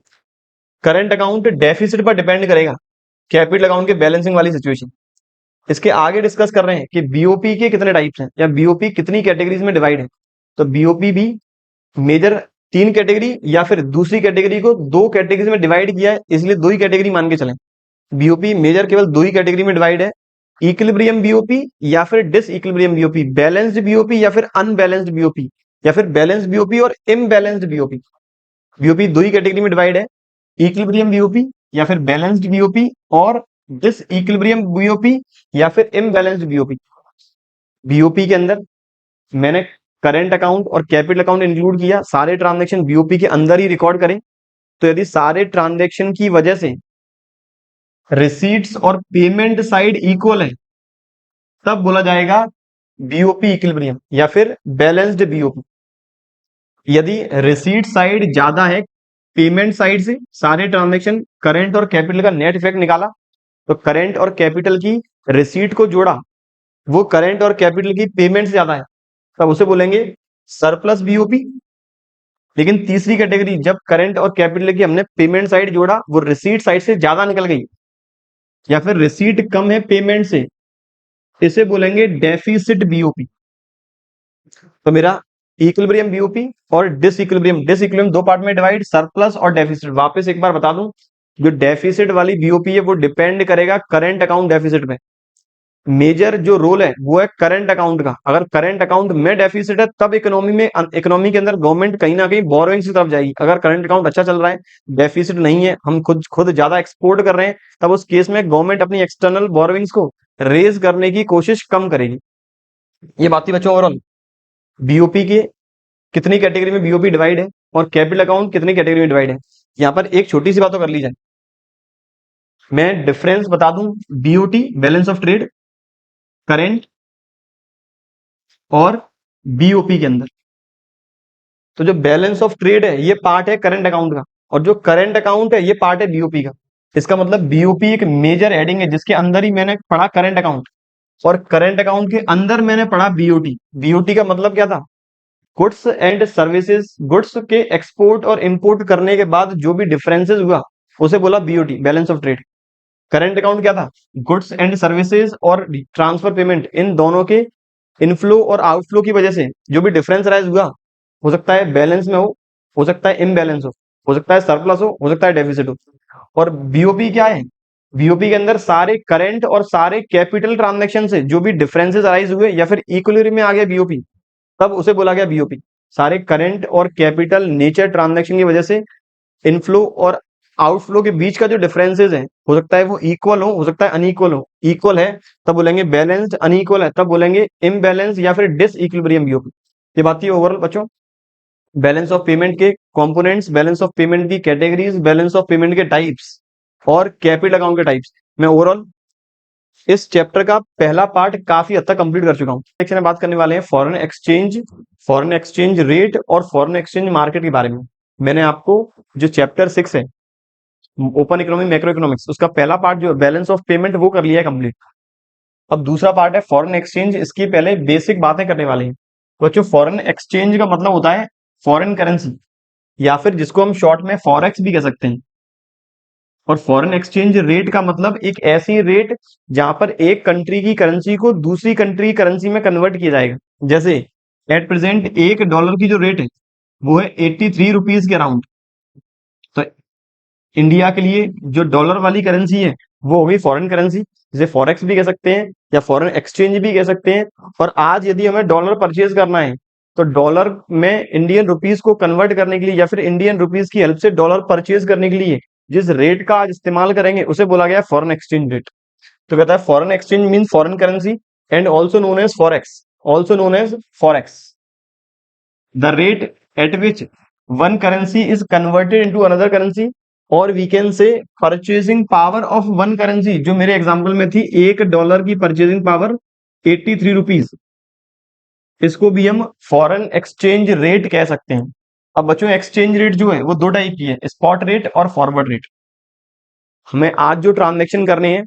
करंट अकाउंट डेफिसिट पर डिपेंड करेगा कैपिटल अकाउंट के बैलेंसिंग वाली सिचुएशन। इसके आगे डिस्कस कर रहे हैं कि बीओपी के कितने टाइप्स हैं या बीओपी कितनी कैटेगरीज में डिवाइड है। तो बीओपी भी मेजर 3 कैटेगरी या फिर दूसरी कैटेगरी को 2 कैटेगरी में डिवाइड किया है, इसलिए 2 ही कैटेगरी मान के चलें। बीओपी मेजर केवल 2 ही कैटेगरी में डिवाइड है, इक्विलिब्रियम बीओपी या फिर disequilibrium BOP, balanced BOP या फिर अनबैलेंस्ड बीओपी, या फिर बैलेंस्ड बीओपी और इम्बैलेंस्ड बीओपी। बीओपी 2 ही कैटेगरी में डिवाइड है, इक्विलिब्रियम बीओपी या फिर बैलेंस्ड बीओपी और डिस इक्विलिब्रियम बीओपी या फिर इम्बैलेंस्ड बीओपी। बीओपी के अंदर मैंने करंट अकाउंट और कैपिटल अकाउंट इंक्लूड किया, सारे ट्रांजैक्शन बीओपी के अंदर ही रिकॉर्ड करें। तो यदि सारे ट्रांजैक्शन की वजह से रिसीट्स और पेमेंट साइड इक्वल है, तब बोला जाएगा बीओपी इक्विलिब्रियम या फिर बैलेंस्ड बीओपी। यदि रिसीट साइड ज्यादा है पेमेंट साइड से, सारे ट्रांजैक्शन करंट और कैपिटल का नेट इफेक्ट निकाला, तो करंट और कैपिटल की रिसीट को जोड़ा, वो करंट और कैपिटल की पेमेंट से ज्यादा है, तब उसे बोलेंगे सरप्लस बीओपी। लेकिन तीसरी कैटेगरी जब करंट और कैपिटल की हमने पेमेंट साइड जोड़ा, वो रिसीट साइड से ज्यादा निकल गई या फिर रिसीट कम है पेमेंट से, इसे बोलेंगे डेफिसिट बीओपी। तो मेरा इक्विलिब्रियम बीओपी और डिसइक्विलिब्रियम दो पार्ट में डिवाइड, सरप्लस और डेफिसिट। वापस एक बार बता दूं, जो डेफिसिट वाली बीओपी है वो डिपेंड करेगा करंट अकाउंट डेफिसिट पे। मेजर जो रोल है वो है करंट अकाउंट का। अगर करंट अकाउंट में डेफिसिट है तब इकोनॉमी के अंदर गवर्नमेंट कहीं ना कहीं बोरोइंग की तरफ जाएगी। अगर करंट अकाउंट अच्छा चल रहा है, डेफिसिट नहीं है, हम खुद खुद ज्यादा एक्सपोर्ट कर रहे हैं, तब उस केस में गवर्नमेंट अपनी एक्सटर्नल बोरोइंग्स को रेज करने की कोशिश कम करेगी। ये बात थी बच्चों ओवरऑल बीओपी के कितनी कैटेगरी में बीओपी डिवाइड है और कैपिटल अकाउंट कितनी कैटेगरी में डिवाइड है। यहां पर एक छोटी सी बात तो कर ली जाए, मैं डिफरेंस बता दूं, BOT balance of trade current और बीओपी के अंदर। तो जो बैलेंस ऑफ ट्रेड है ये पार्ट है करंट अकाउंट का, और जो करंट अकाउंट है ये पार्ट है बीओपी का। इसका मतलब बीओपी एक मेजर हेडिंग है जिसके अंदर ही मैंने पढ़ा करंट अकाउंट, और करंट अकाउंट के अंदर मैंने पढ़ा बीओटी। बीओटी का मतलब क्या था, गुड्स एंड सर्विसेज, गुड्स के एक्सपोर्ट और इंपोर्ट करने के बाद जो भी डिफरेंसेस हुआ उसे बोला BOT, balance of trade. Current account क्या था, गुड्स एंड सर्विसेज और ट्रांसफर पेमेंट, इन दोनों के इनफ्लो और आउटफ्लो की वजह से जो भी डिफरेंस राइज हुआ, हो सकता है बैलेंस में हो सकता है इम्बैलेंस हो सकता है सरप्लस हो सकता है डेफिसिट हो। और बीओपी क्या है, बीओपी के अंदर सारे करंट और सारे कैपिटल ट्रांजेक्शन से जो भी डिफरेंसेस अराइज हुए या फिर इक्विलिब्रियम में आ गया बीओपी, तब उसे बोला गया बीओपी। सारे करंट और कैपिटल नेचर ट्रांजैक्शन की वजह से इनफ्लो और आउटफ्लो के बीच का जो डिफरेंसेस है, हो सकता है वो इक्वल हो सकता है अनइक्वल हो। इक्वल है तब बोलेंगे बैलेंस्ड, अनइक्वल है तब बोलेंगे इम्बैलेंस या फिर डिस इक्विलिब्रियम बीओपी। ये बात थी ओवरऑल बच्चों बैलेंस ऑफ पेमेंट के कंपोनेंट्स, बैलेंस ऑफ पेमेंट की कैटेगरीज, बैलेंस ऑफ पेमेंट के टाइप्स और कैपिटल अकाउंट के टाइप्स। मैं ओवरऑल इस चैप्टर का पहला पार्ट काफी हद तक कंप्लीट कर चुका हूं। सेक्शन में बात करने वाले हैं फॉरेन एक्सचेंज रेट और फॉरेन एक्सचेंज मार्केट के बारे में। मैंने आपको जो चैप्टर 6 है ओपन इकोनॉमी मैक्रो इकोनॉमिक्स, उसका पहला पार्ट जो बैलेंस ऑफ पेमेंट वो कर लिया है कंप्लीट। अब दूसरा पार्ट है फॉरेन एक्सचेंज, इसकी पहले बेसिक बातें करने वाले हैं। तो बच्चों फॉरेन एक्सचेंज का मतलब होता है फॉरेन करेंसी, या फिर जिसको हम शॉर्ट में फॉरेक्स भी कह सकते हैं। और फॉरेन एक्सचेंज रेट का मतलब एक ऐसी रेट जहां पर एक कंट्री की करेंसी को दूसरी कंट्री करेंसी में कन्वर्ट किया जाएगा। जैसे एट प्रेजेंट एक डॉलर की जो रेट है वो है 83 रुपीज के अराउंड। तो इंडिया के लिए जो डॉलर वाली करेंसी है वो होगी फॉरेन करेंसी, जिसे फॉरेक्स भी कह सकते हैं या फॉरेन एक्सचेंज भी कह सकते हैं। और आज यदि हमें डॉलर परचेज करना है तो डॉलर में इंडियन रुपीज को कन्वर्ट करने के लिए या फिर इंडियन रुपीज की हेल्प से डॉलर परचेज करने के लिए जिस रेट का आज इस्तेमाल करेंगे उसे बोला गया फॉरेन एक्सचेंज रेट। तो कहता है foreign exchange mean foreign currency and also known as forex, also known as forex the rate at which one currency is converted into another currency, और we can say purchasing power of one currency. जो मेरे example में थी एक dollar की purchasing power 83 rupees, इसको भी हम फॉरेन एक्सचेंज रेट कह सकते हैं। अब बच्चों एक्सचेंज रेट जो है वो दो टाइप की है, स्पॉट रेट और फॉरवर्ड रेट। हमें आज जो ट्रांजेक्शन करने हैं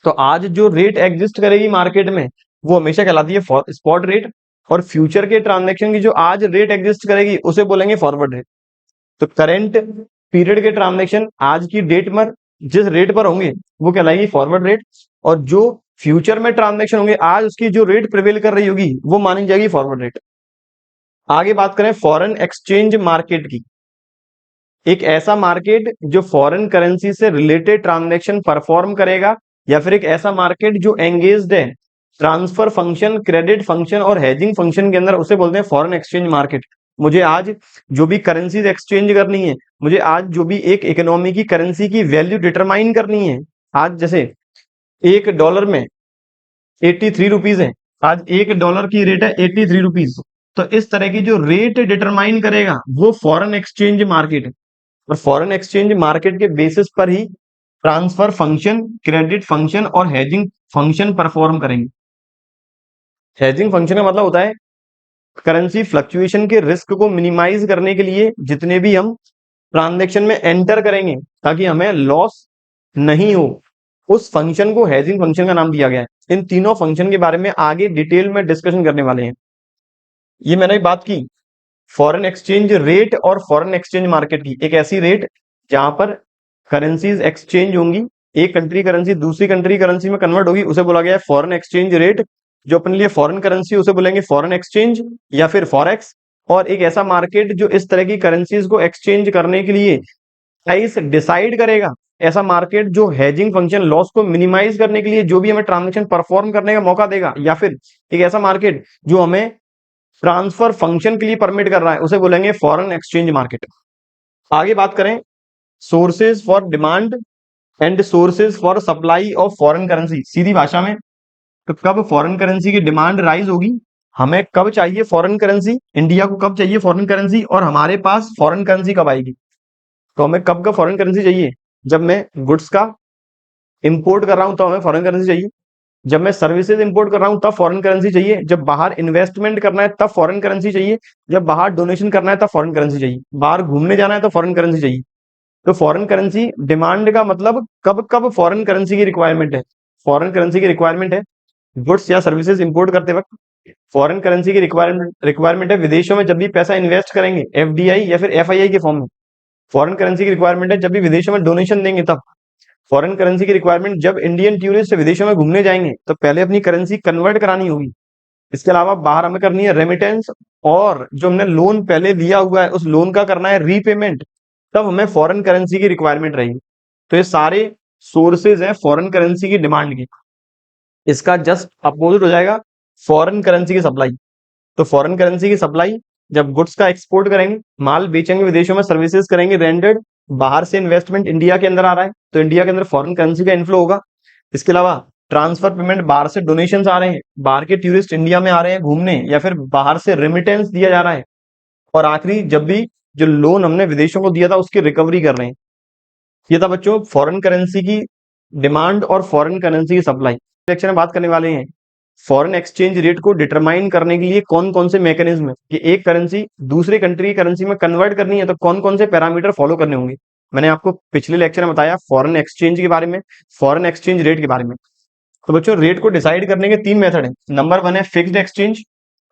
तो आज जो रेट एग्जिस्ट करेगी मार्केट में वो हमेशा कहलाती है स्पॉट रेट, और फ्यूचर के ट्रांजेक्शन की जो आज रेट एग्जिस्ट करेगी उसे बोलेंगे फॉरवर्ड रेट। तो करंट पीरियड के ट्रांजेक्शन आज की डेट पर जिस रेट पर होंगे वो कहलाएगी फॉरवर्ड रेट, और जो फ्यूचर में ट्रांजेक्शन होंगे आज उसकी जो रेट प्रिवेल कर रही होगी वो मानी जाएगी फॉरवर्ड रेट। आगे बात करें फॉरेन एक्सचेंज मार्केट की, एक ऐसा मार्केट जो फॉरेन करेंसी से रिलेटेड ट्रांजैक्शन परफॉर्म करेगा, या फिर एक ऐसा मार्केट जो एंगेज्ड है ट्रांसफर फंक्शन, क्रेडिट फंक्शन और हेजिंग फंक्शन के अंदर, उसे बोलते हैं फॉरेन एक्सचेंज मार्केट। मुझे आज जो भी करेंसीज एक्सचेंज करनी है, मुझे आज जो भी एक इकोनॉमी की करेंसी की वैल्यू डिटरमाइन करनी है, आज जैसे एक डॉलर में 83 रुपीज है, आज एक डॉलर की रेट है 83 रुपीज, तो इस तरह की जो रेट डिटरमाइन करेगा वो फॉरेन एक्सचेंज मार्केट है। और फॉरेन एक्सचेंज मार्केट के बेसिस पर ही ट्रांसफर फंक्शन, क्रेडिट फंक्शन और हेजिंग फंक्शन परफॉर्म करेंगे। हेजिंग फंक्शन का मतलब होता है करेंसी फ्लक्चुएशन के रिस्क को मिनिमाइज करने के लिए जितने भी हम ट्रांजैक्शन में एंटर करेंगे ताकि हमें लॉस नहीं हो, उस फंक्शन को हेजिंग फंक्शन का नाम दिया गया है। इन तीनों फंक्शन के बारे में आगे डिटेल में डिस्कशन करने वाले हैं। ये मैंने बात की फॉरेन एक्सचेंज रेट और फॉरेन एक्सचेंज मार्केट की एक ऐसी रेट जहां पर करेंसीज एक्सचेंज होंगी, एक कंट्री करेंसी दूसरी कंट्री करेंसी में कन्वर्ट होगी, उसे बोला गया है फॉरेन एक्सचेंज रेट। जो अपने लिए फॉरेन करेंसी उसे बोलेंगे फॉरेन एक्सचेंज या फिर फॉरेक्स। और एक ऐसा मार्केट जो इस तरह की करेंसीज को एक्सचेंज करने के लिए प्राइस डिसाइड करेगा, ऐसा मार्केट जो हेजिंग फंक्शन लॉस को मिनिमाइज करने के लिए जो भी हमें ट्रांजेक्शन परफॉर्म करने का मौका देगा, या फिर एक ऐसा मार्केट जो हमें ट्रांसफर फंक्शन के लिए परमिट कर रहा है, उसे बोलेंगे फॉरेन एक्सचेंज मार्केट। आगे बात करें sources for demand and sources for supply of foreign currency, सीधी भाषा में तो कब फॉरेन करेंसी की डिमांड राइज होगी, हमें कब चाहिए फॉरेन करेंसी, इंडिया को कब चाहिए फॉरेन करेंसी, और हमारे पास फॉरेन करेंसी कब आएगी। तो हमें कब का फॉरेन करेंसी चाहिए, जब मैं गुड्स का इंपोर्ट कर रहा हूं तो हमें फॉरेन करेंसी चाहिए, जब मैं सर्विसेज इंपोर्ट कर रहा हूं तब फॉरेन करेंसी चाहिए, जब बाहर इन्वेस्टमेंट करना है तब फॉरेन करेंसी चाहिए, जब बाहर डोनेशन करना है तब फॉरेन करेंसी चाहिए, बाहर घूमने जाना है तो फॉरेन करेंसी चाहिए। तो फॉरेन करेंसी डिमांड का मतलब कब कब फॉरेन करेंसी की रिक्वायरमेंट है। फॉरेन करेंसी की रिक्वायरमेंट है गुड्स या सर्विसेज इंपोर्ट करते वक्त। फॉरेन करेंसी की रिक्वायरमेंट है विदेशों में जब भी पैसा इन्वेस्ट करेंगे एफडीआई या फिर एफआईआई के फॉर्म में। फॉरेन करेंसी की रिक्वायरमेंट है जब भी विदेशों में डोनेशन देंगे तब। फॉरेन करेंसी की रिक्वायरमेंट जब इंडियन टूरिस्ट विदेशों में घूमने जाएंगे तो पहले अपनी करेंसी कन्वर्ट करानी होगी। इसके अलावा बाहर हमें करनी है रेमिटेंस, और जो हमने लोन पहले लिया हुआ है उस लोन का करना है रीपेमेंट, तब हमें फॉरेन करेंसी की रिक्वायरमेंट रहेगी। तो ये सारे सोर्सेज हैं फॉरेन करेंसी की डिमांड के। इसका जस्ट अपोजिट हो जाएगा फॉरेन करेंसी की सप्लाई। तो फॉरेन करेंसी की सप्लाई जब गुड्स का एक्सपोर्ट करेंगे, माल बेचेंगे विदेशों में, सर्विसेज करेंगे रेंडेड, बाहर से इन्वेस्टमेंट इंडिया के अंदर आ रहा है तो इंडिया के अंदर फॉरेन करेंसी का इनफ्लो होगा। इसके अलावा ट्रांसफर पेमेंट, बाहर से डोनेशंस आ रहे हैं, बाहर के टूरिस्ट इंडिया में आ रहे हैं घूमने, या फिर बाहर से रेमिटेंस दिया जा रहा है, और आखिरी जब भी जो लोन हमने विदेशों को दिया था उसकी रिकवरी कर रहे हैं। ये था बच्चों फॉरेन करेंसी की डिमांड और फॉरेन करेंसी की सप्लाई। सेक्शन में बात करने वाले हैं फॉरेन एक्सचेंज रेट को डिटरमाइन करने के लिए कौन कौन से मैकेनिज्म है कि एक करेंसी दूसरी कंट्री की करेंसी में कन्वर्ट करनी है तो कौन कौन से पैरामीटर फॉलो करने होंगे। मैंने आपको पिछले लेक्चर में बताया फॉरेन एक्सचेंज के बारे में, फॉरेन एक्सचेंज रेट के बारे में। तो बच्चों रेट को डिसाइड करने के तीन मेथड है। नंबर वन है फिक्स्ड एक्सचेंज,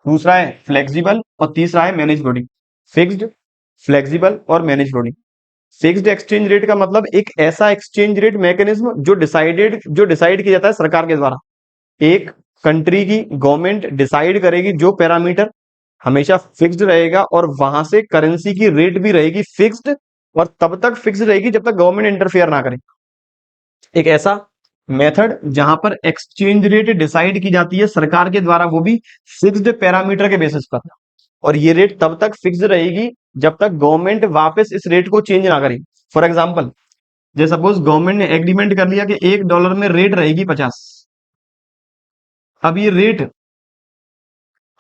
दूसरा है फ्लेक्सिबल, और तीसरा है मैनेज लोडिंग। फिक्स्ड, फ्लेक्सिबल और manage loading. Fixed exchange rate का मतलब एक ऐसा एक्सचेंज रेट मैकेनिज्म जो डिसाइड किया जाता है सरकार के द्वारा। एक कंट्री की गवर्नमेंट डिसाइड करेगी जो पैरामीटर हमेशा फिक्स्ड रहेगा, और वहां से करेंसी की रेट भी रहेगी फिक्स्ड, और तब तक फिक्स्ड रहेगी जब तक गवर्नमेंट इंटरफेयर ना करे। एक ऐसा मेथड जहां पर एक्सचेंज रेट डिसाइड की जाती है सरकार के द्वारा, वो भी फिक्स्ड पैरामीटर के बेसिस पर, और ये रेट तब तक फिक्स्ड रहेगी जब तक गवर्नमेंट वापस इस रेट को चेंज ना करे। फॉर एग्जाम्पल, जैसे सपोज गवर्नमेंट ने एग्रीमेंट कर लिया कि $1 में रेट रहेगी 50। अब ये रेट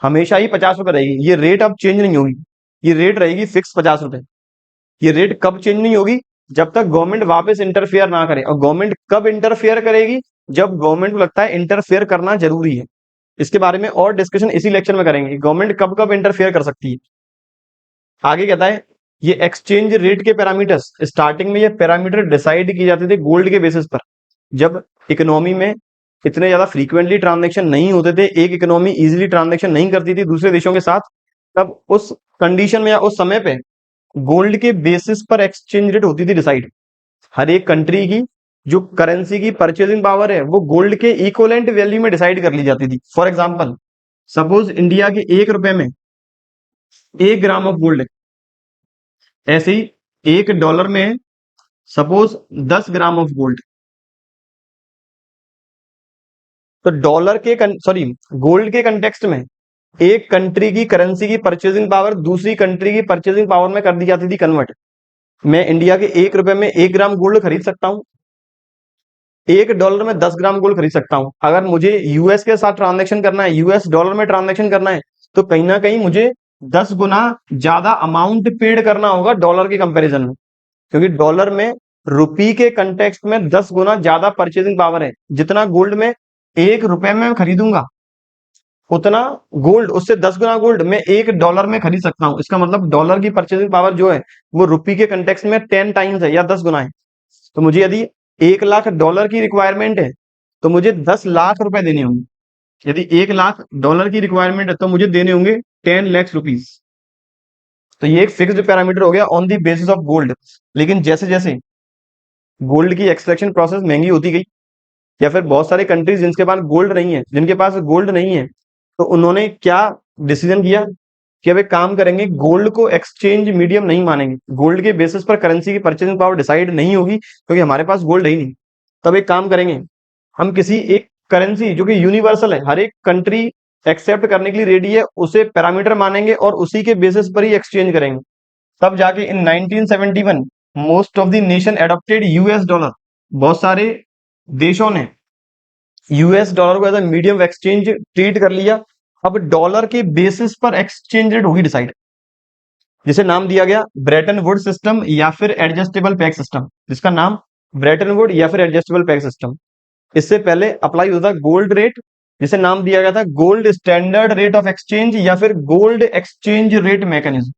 हमेशा ही 50 रुपए रहेगी, ये रेट अब चेंज नहीं होगी, ये रेट रहेगी फिक्स 50 रुपए। ये रेट कब चेंज नहीं होगी, जब तक गवर्नमेंट वापस इंटरफेयर ना करे। और गवर्नमेंट कब इंटरफेयर करेगी, जब गवर्नमेंट को लगता है इंटरफेयर करना जरूरी है। इसके बारे में और डिस्कशन इसी लेक्चर में करेंगे, गवर्नमेंट कब कब इंटरफेयर कर सकती है। आगे कहता है ये एक्सचेंज रेट के पैरामीटर्स, स्टार्टिंग में ये पैरामीटर डिसाइड किए जाते थे गोल्ड के बेसिस पर। जब इकोनॉमी में इतने ज्यादा फ्रीक्वेंटली ट्रांजेक्शन नहीं होते थे, एक इकोनॉमी इजीली ट्रांजेक्शन नहीं करती थी दूसरे देशों के साथ, तब उस कंडीशन में या उस समय पे गोल्ड के बेसिस पर एक्सचेंज रेट होती थी डिसाइड। हर एक कंट्री की जो करेंसी की परचेजिंग पावर है वो गोल्ड के इक्वलेंट वैल्यू में डिसाइड कर ली जाती थी। फॉर एग्जाम्पल, सपोज इंडिया के $1 में 1 ग्राम ऑफ गोल्ड है, ऐसे ही $1 में सपोज 10 ग्राम ऑफ गोल्ड। तो डॉलर के सॉरी गोल्ड के कंटेक्स्ट में एक कंट्री की करेंसी की परचेजिंग पावर दूसरी कंट्री की परचेजिंग पावर में कर दी जाती थी कन्वर्ट। मैं इंडिया के $1 में 1 ग्राम गोल्ड खरीद सकता हूं, $1 में 10 ग्राम गोल्ड खरीद सकता हूं। अगर मुझे यूएस के साथ ट्रांजेक्शन करना है, यूएस डॉलर में ट्रांजेक्शन करना है, तो कहीं ना कहीं मुझे 10 गुना ज्यादा अमाउंट पेड करना होगा डॉलर के कंपैरिजन में, क्योंकि डॉलर में रुपी के कंटेक्स्ट में 10 गुना ज्यादा परचेजिंग पावर है। जितना गोल्ड में $1 में खरीदूंगा, उतना गोल्ड, उससे 10 गुना गोल्ड मैं $1 में खरीद सकता हूं। इसका मतलब डॉलर की परचेजिंग पावर जो है वो रुपी के कंटेक्स्ट में 10 टाइम्स है या 10 गुना है। तो मुझे यदि $1 लाख की रिक्वायरमेंट है तो मुझे 10 लाख रुपए देने होंगे। यदि $1 लाख की रिक्वायरमेंट है तो मुझे देने होंगे 10 लाख रुपीज। तो ये एक फिक्स्ड पैरामीटर हो गया on the basis of gold. लेकिन जैसे जैसे गोल्ड की एक्सट्रैक्शन प्रोसेस महंगी होती गई, या फिर बहुत सारे कंट्रीज जिनके पास गोल्ड नहीं है, तो उन्होंने क्या डिसीजन किया कि अब एक काम करेंगे, गोल्ड को एक्सचेंज मीडियम नहीं मानेंगे, गोल्ड के बेसिस पर करेंसी की परचेसिंग पावर डिसाइड नहीं होगी क्योंकि हमारे पास गोल्ड है ही नहीं। तब एक काम करेंगे, हम किसी एक करेंसी जो कि यूनिवर्सल है, हर एक कंट्री एक्सेप्ट करने के लिए रेडी है, उसे पैरामीटर मानेंगे और उसी के बेसिस पर ही एक्सचेंज करेंगे। तब जाके in 1971 most of the nation adopted US dollar. बहुत सारे देशों ने यूएस डॉलर को as a medium of exchange treat कर लिया। अब डॉलर के बेसिस पर एक्सचेंज रेट होगी डिसाइड, जिसे नाम दिया गया ब्रेटन वुड सिस्टम या फिर एडजस्टेबल पैक सिस्टम, जिसका नाम ब्रेटन वुड या फिर एडजस्टेबल पैक सिस्टम। इससे पहले अप्लाई होता गोल्ड रेट, जिसे नाम दिया गया था gold standard rate of exchange या फिर गोल्ड एक्सचेंज रेट मैकेनिज्म।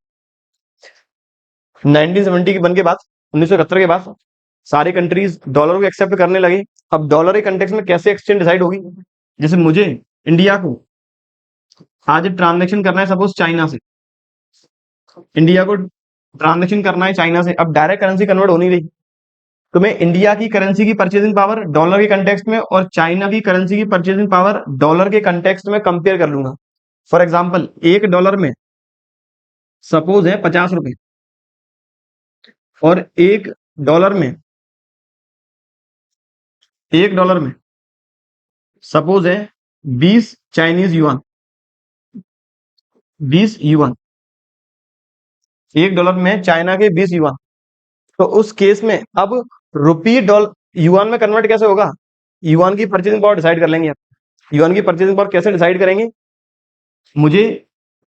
1970 के बन के बाद, 1971 के बाद सारे कंट्रीज डॉलर को एक्सेप्ट करने लगे। अब डॉलर के कंटेक्स्ट में कैसे एक्सचेंज डिसाइड होगी, जैसे मुझे इंडिया को आज ट्रांजेक्शन करना है सपोज चाइना से, इंडिया को ट्रांजेक्शन करना है चाइना से, अब डायरेक्ट करेंसी कन्वर्ट हो नहीं रही, तो मैं इंडिया की करेंसी की परचेजिंग पावर डॉलर के कंटेक्स्ट में और चाइना की करेंसी की परचेजिंग पावर डॉलर के कंटेक्स्ट में कंपेयर कर लूंगा। फॉर एग्जाम्पल, एक डॉलर में सपोज है 50 रुपए और एक डॉलर में सपोज है 20 चाइनीज युआन, 20 युआन, एक डॉलर में चाइना के 20 युआन। तो उस केस में अब रुपी डॉलर युआन में कन्वर्ट कैसे होगा, युआन की परचेजिंग पावर डिसाइड कर लेंगे। युआन की परचेजिंग पावर कैसे डिसाइड करेंगे, मुझे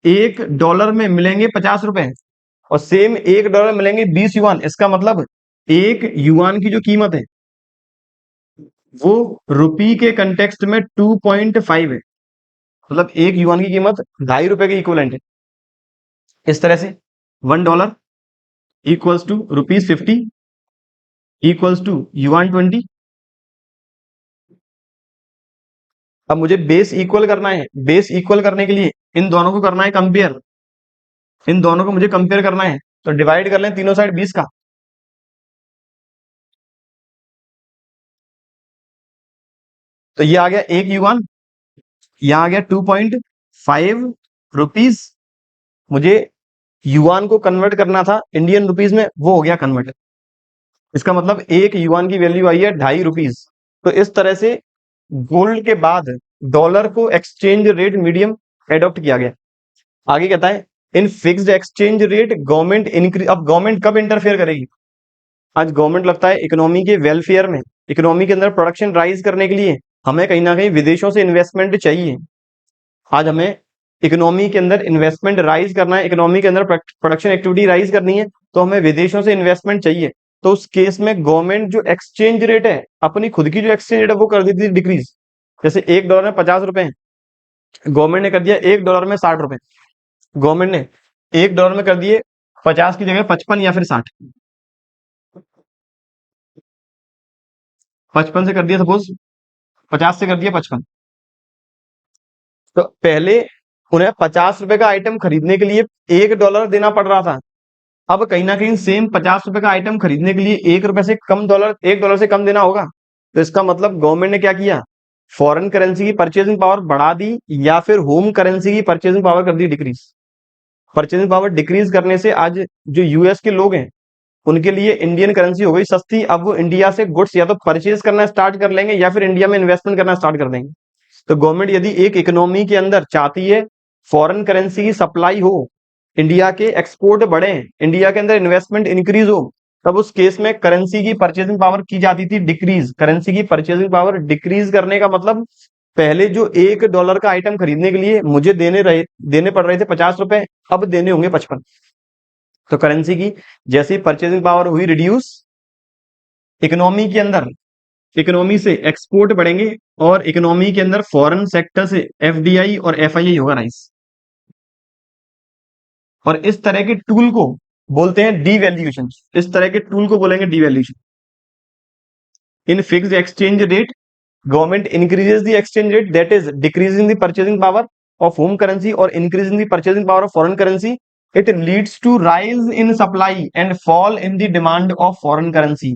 एक डॉलर में मिलेंगे 50 रुपए और सेम एक डॉलर में मिलेंगे 20 युआन। इसका मतलब एक युआन की जो कीमत है वो रुपी के कंटेक्स्ट में 2.5 है, मतलब एक युआन की कीमत ₹2.5 के इक्वलेंट है। इस तरह से $1 equals to ₹50 equals to yuan 20। अब मुझे बेस इक्वल करना है, बेस इक्वल करने के लिए इन दोनों को करना है कंपेयर, इन दोनों को मुझे कंपेयर करना है, तो डिवाइड कर लें तीनों साइड 20 का, तो ये आ गया एक युआन, यहां आ गया 2.5 रुपीज। मुझे युआन को कन्वर्ट करना था इंडियन रुपीज में, वो हो गया कन्वर्ट। इसका मतलब एक युआन की वैल्यू आई है ₹2.5। तो इस तरह से गोल्ड के बाद डॉलर को एक्सचेंज रेट मीडियम एडॉप्ट किया गया। आगे कहता है in fixed exchange rate government increase. अब गवर्नमेंट कब इंटरफेयर करेगी, आज गवर्नमेंट लगता है इकोनॉमी के वेलफेयर में, इकोनॉमी के अंदर प्रोडक्शन राइज करने के लिए हमें कहीं ना कहीं विदेशों से इन्वेस्टमेंट चाहिए। आज हमें इकोनॉमी के अंदर इन्वेस्टमेंट राइज करना है, इकोनॉमी के अंदर प्रोडक्शन एक्टिविटी राइज करनी है, तो हमें विदेशों से इन्वेस्टमेंट चाहिए। तो उस केस में गवर्नमेंट जो एक्सचेंज रेट है, अपनी खुद की जो एक्सचेंज रेट है वो कर देती है डिक्रीज। जैसे एक डॉलर में 50 रुपए है, गवर्नमेंट ने कर दिया एक डॉलर में 60 रुपए, गवर्नमेंट ने एक डॉलर में कर दिए 50 की जगह 55 या फिर 60, 55 से कर दिया सपोज, 50 से कर दिया 55। तो पहले उन्हें 50 रुपए का आइटम खरीदने के लिए एक डॉलर देना पड़ रहा था, अब कहीं ना कहीं सेम 50 रुपए का आइटम खरीदने के लिए ₹1 से कम डॉलर, $1 से कम देना होगा। तो इसका मतलब गवर्नमेंट ने क्या किया, फॉरेन करेंसी की परचेजिंग पावर बढ़ा दी या फिर होम करेंसी की परचेजिंग पावर कर दी डिक्रीज। परचेजिंग पावर डिक्रीज करने से आज जो यूएस के लोग हैं उनके लिए इंडियन करेंसी हो गई सस्ती। अब वो इंडिया से गुड्स या तो परचेज करना स्टार्ट कर लेंगे या फिर इंडिया में इन्वेस्टमेंट करना स्टार्ट कर देंगे। तो गवर्नमेंट यदि एक इकोनॉमी के अंदर चाहती है फॉरेन करेंसी की सप्लाई हो, इंडिया के एक्सपोर्ट बढ़े, इंडिया के अंदर इन्वेस्टमेंट इंक्रीज हो, तब उस केस में करेंसी की परचेजिंग पावर की जाती थी डिक्रीज। करेंसी की परचेजिंग पावर डिक्रीज करने का मतलब पहले जो एक डॉलर का आइटम खरीदने के लिए मुझे देने पड़ रहे थे 50 रुपए, अब देने होंगे 55। तो करेंसी की जैसी परचेजिंग पावर हुई रिड्यूस, इकोनॉमी के अंदर, इकोनॉमी से एक्सपोर्ट बढ़ेंगे और इकोनॉमी के अंदर फॉरेन सेक्टर से एफडीआई और एफआईआई होगा राइस। और इस तरह के टूल को बोलते हैं डीवैल्यूएशन, इस तरह के टूल को बोलेंगे devaluation. In fixed exchange rate government increases the exchange rate, that is decreasing the purchasing power of home currency और increasing the purchasing power of foreign currency it leads to rise in supply and fall in the demand of foreign currency.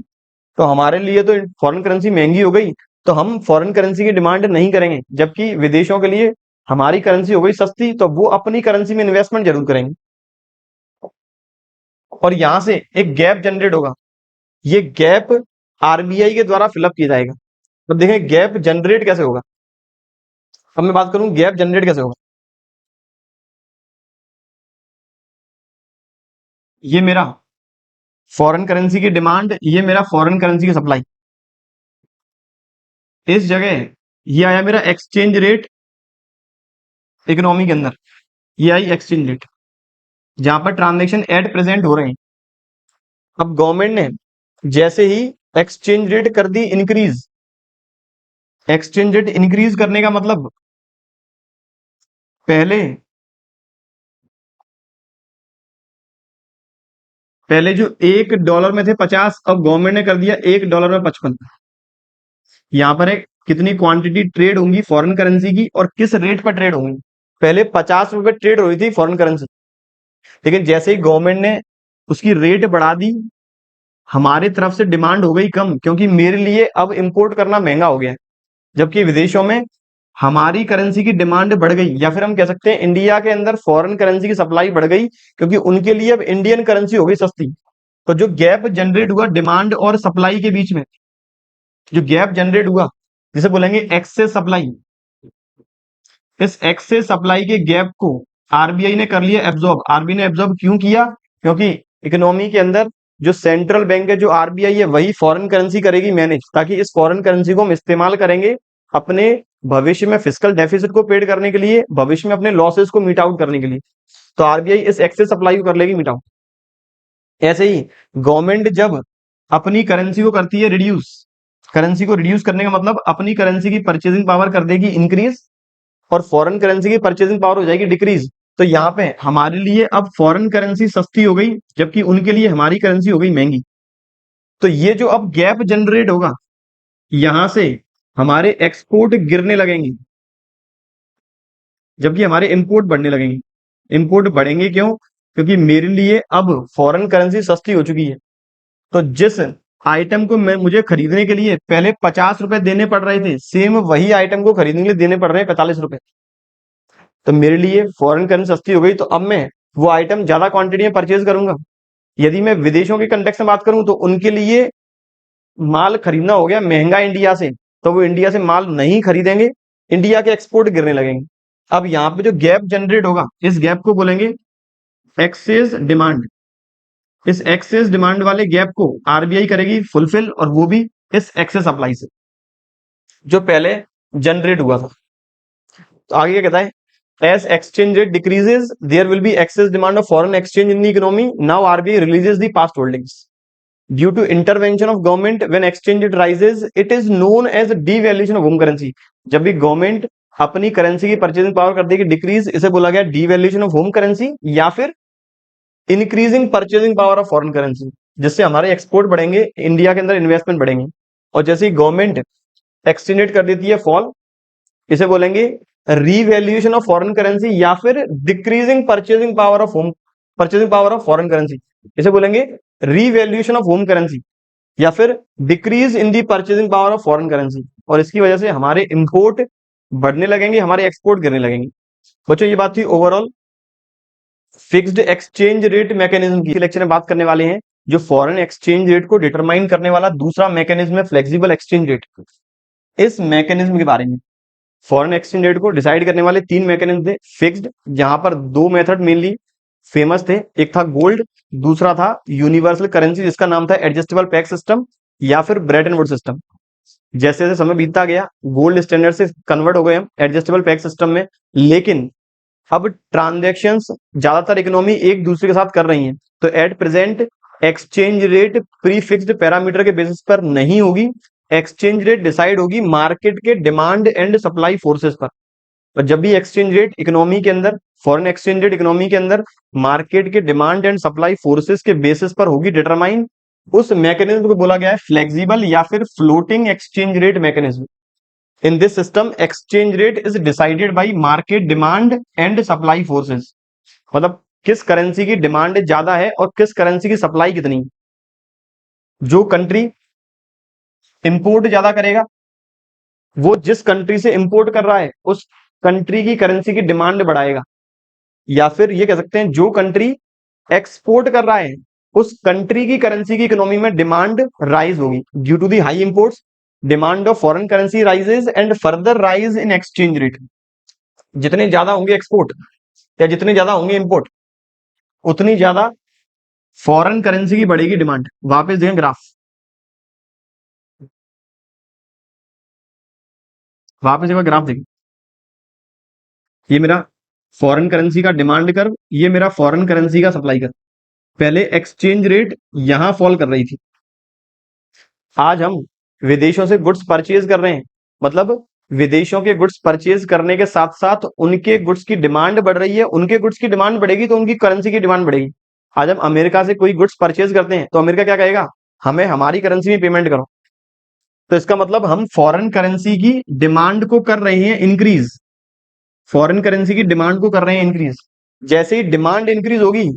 तो हमारे लिए तो foreign currency महंगी हो गई, तो हम फॉरेन करेंसी की डिमांड नहीं करेंगे, जबकि विदेशों के लिए हमारी करेंसी हो गई सस्ती, तो वो अपनी करेंसी में इन्वेस्टमेंट जरूर करेंगे और यहां से एक गैप जनरेट होगा। ये गैप आरबीआई के द्वारा फिलअप किया जाएगा। तो देखें गैप जनरेट कैसे होगा। अब मैं बात करूं गैप जनरेट कैसे होगा। ये मेरा फॉरेन करेंसी की डिमांड, ये मेरा फॉरेन करेंसी की सप्लाई। इस जगह ये आया मेरा एक्सचेंज रेट इकोनॉमी के अंदर, ये आई एक्सचेंज रेट जहां पर ट्रांजेक्शन एट प्रेजेंट हो रहे हैं। अब गवर्नमेंट ने जैसे ही एक्सचेंज रेट कर दी इंक्रीज, एक्सचेंज रेट इंक्रीज करने का मतलब पहले पहले जो $1 में थे 50, अब गवर्नमेंट ने कर दिया $1 में 55। यहां पर एक कितनी क्वांटिटी ट्रेड होंगी फॉरेन करेंसी की और किस रेट पर ट्रेड होंगी। पहले ₹50 ट्रेड हो रही थी फॉरेन करेंसी, लेकिन जैसे ही गवर्नमेंट ने उसकी रेट बढ़ा दी, हमारी तरफ से डिमांड हो गई कम, क्योंकि मेरे लिए अब इंपोर्ट करना महंगा हो गया है, जबकि विदेशों में हमारी करेंसी की डिमांड बढ़ गई, या फिर हम कह सकते हैं इंडिया के अंदर फॉरेन करेंसी की सप्लाई बढ़ गई, क्योंकि उनके लिए अब इंडियन करेंसी हो गई सस्ती। तो जो गैप जनरेट हुआ डिमांड और सप्लाई के बीच में, जो गैप जनरेट हुआ जिसे बोलेंगे एक्सेस सप्लाई, इस एक्सेस सप्लाई के गैप को आरबीआई ने कर लिया एब्जॉर्ब। आरबीआई ने एब्जॉर्ब क्यों किया, क्योंकि इकोनॉमी के अंदर जो सेंट्रल बैंक है, जो आरबीआई है, वही फॉरेन करेंसी करेगी मैनेज, ताकि इस फॉरेन करेंसी को हम इस्तेमाल करेंगे अपने भविष्य में फिस्कल डेफिसिट को पेड करने के लिए, भविष्य में अपने लॉसेस को मीट आउट करने के लिए। तो आरबीआई इस एक्सेस सप्लाई को कर लेगी मीट आउट। ऐसे ही गवर्नमेंट जब अपनी करेंसी को करती है रिड्यूस, करेंसी को रिड्यूस करने का मतलब अपनी करेंसी की परचेजिंग पावर कर देगी इंक्रीज और फॉरेन करेंसी की परचेजिंग पावर हो जाएगी डिक्रीज। तो यहाँ पे हमारे लिए अब फॉरेन करेंसी सस्ती हो गई, जबकि उनके लिए हमारी करेंसी हो गई महंगी। तो ये जो अब गैप जनरेट होगा, यहां से हमारे एक्सपोर्ट गिरने लगेंगे, जबकि हमारे इंपोर्ट बढ़ने लगेंगे। इंपोर्ट बढ़ेंगे क्यों, क्योंकि मेरे लिए अब फॉरेन करेंसी सस्ती हो चुकी है। तो जिस आइटम को मैं मुझे खरीदने के लिए पहले ₹50 देने पड़ रहे थे, सेम वही आइटम को खरीदने के लिए देने पड़ रहे हैं ₹45। तो मेरे लिए फॉरेन करेंसी सस्ती हो गई, तो अब मैं वो आइटम ज्यादा क्वांटिटी में परचेज करूंगा। यदि मैं विदेशों के कंटेक्स्ट में बात करूं, तो उनके लिए माल खरीदना हो गया महंगा इंडिया से, तो वो इंडिया से माल नहीं खरीदेंगे, इंडिया के एक्सपोर्ट गिरने लगेंगे। अब यहाँ पे जो गैप जनरेट होगा, इस गैप को बोलेंगे एक्सेस डिमांड। इस एक्सेस डिमांड वाले गैप को आरबीआई करेगी फुलफिल, और वो भी इस एक्सेस सप्लाई से जो पहले जनरेट हुआ था। तो आगे क्या कहता है, as exchange rate decreases there will be excess demand of foreign exchange in the economy. Now RBI releases the past holdings due to intervention of government. When exchange rate rises it is known as devaluation of home currency. जब भी government अपनी करेंसी की purchasing power कर देगी decrease, इसे बोला गया डिवैल्यूएशन ऑफ होम करेंसी या फिर increasing purchasing power of foreign currency, जिससे हमारे एक्सपोर्ट बढ़ेंगे, इंडिया के अंदर इन्वेस्टमेंट बढ़ेंगे। और जैसे ही गवर्नमेंट एक्सचेंज रेट कर देती है फॉल, इसे बोलेंगे रीवैल्यूएशन ऑफ फॉरेन करेंसी या फिर decreasing purchasing power of home, purchasing power of foreign currency, इसे बोलेंगे रीवैल्यूएशन ऑफ होम करेंसी या फिर decrease in the purchasing power of foreign currency. और इसकी वजह से हमारे इंपोर्ट बढ़ने लगेंगे, हमारे एक्सपोर्ट गिरने लगेंगे। बच्चों ये बात थी overall fixed exchange rate mechanism की। लेक्चर में बात करने वाले हैं जो फॉरेन एक्सचेंज रेट को डिटरमाइन करने वाला दूसरा मैकेनिज्म है, फ्लेक्सिबल एक्सचेंज रेट। इस मैकेनिज्म के बारे में, फॉरेन एक्सचेंज रेट को डिसाइड करने वाले 3 मैकेनिज्म थे फिक्स्ड, जहां पर 2 मेथड मेनली फेमस थे, एक था गोल्ड, दूसरा था यूनिवर्सल करेंसी जिसका नाम था एडजस्टेबल पैक सिस्टम या फिर ब्रेटन वुड सिस्टम। जैसे जैसे समय बीतता गया गोल्ड स्टैंडर्ड से कन्वर्ट हो गए हम एडजस्टेबल पैक सिस्टम में, लेकिन अब ट्रांजैक्शंस ज्यादातर इकोनॉमी एक दूसरे के साथ कर रही हैं, तो at present exchange rate pre fixed parameter के बेसिस पर नहीं होगी, एक्सचेंज रेट डिसाइड होगी मार्केट के डिमांड एंड सप्लाई फोर्सेस पर। और जब भी एक्सचेंज रेट इकोनॉमी के अंदर, फॉरेन एक्सचेंज रेट इकोनॉमी के अंदर मार्केट के डिमांड एंड सप्लाई फोर्सेस के बेसिस पर होगी डिटरमाइन, उस मैकेनिज्म को बोला गया है फ्लेक्सिबल या फिर floating exchange rate mechanism. In this system exchange rate is decided by market demand and supply forces. मतलब किस करेंसी की डिमांड ज्यादा है और किस करेंसी की सप्लाई कितनी है। जो कंट्री इंपोर्ट ज्यादा करेगा वो जिस कंट्री से इंपोर्ट कर रहा है उस कंट्री की करेंसी की डिमांड बढ़ाएगा, या फिर ये कह सकते हैं जो कंट्री एक्सपोर्ट कर रहा है उस कंट्री की करेंसी की इकोनॉमी में डिमांड राइज होगी। Due to the high imports demand of foreign currency rises and further rise in exchange rate. जितने ज्यादा होंगे एक्सपोर्ट या जितने ज्यादा होंगे इंपोर्ट उतनी ज्यादा फॉरेन करेंसी की बढ़ेगी डिमांड। वापस देखें ग्राफ, वापस एक बार ग्राफ देखें। ये मेरा फॉरेन करेंसी का डिमांड कर्व, ये मेरा फॉरेन करेंसी का सप्लाई कर्व। पहले एक्सचेंज रेट यहां फॉल कर रही थी, आज हम विदेशों से गुड्स परचेज कर रहे हैं, मतलब विदेशों के गुड्स परचेज करने के साथ साथ उनके गुड्स की डिमांड बढ़ रही है। उनके गुड्स की डिमांड बढ़ेगी तो उनकी करेंसी की डिमांड बढ़ेगी। आज हम अमेरिका से कोई गुड्स परचेज करते हैं तो अमेरिका क्या कहेगा, हमें हमारी करेंसी में पेमेंट करो। तो इसका मतलब हम फॉरेन करेंसी की डिमांड को कर रहे हैं इंक्रीज, फॉरेन करेंसी की डिमांड को कर रहे हैं इंक्रीज। जैसे ही डिमांड इंक्रीज होगी,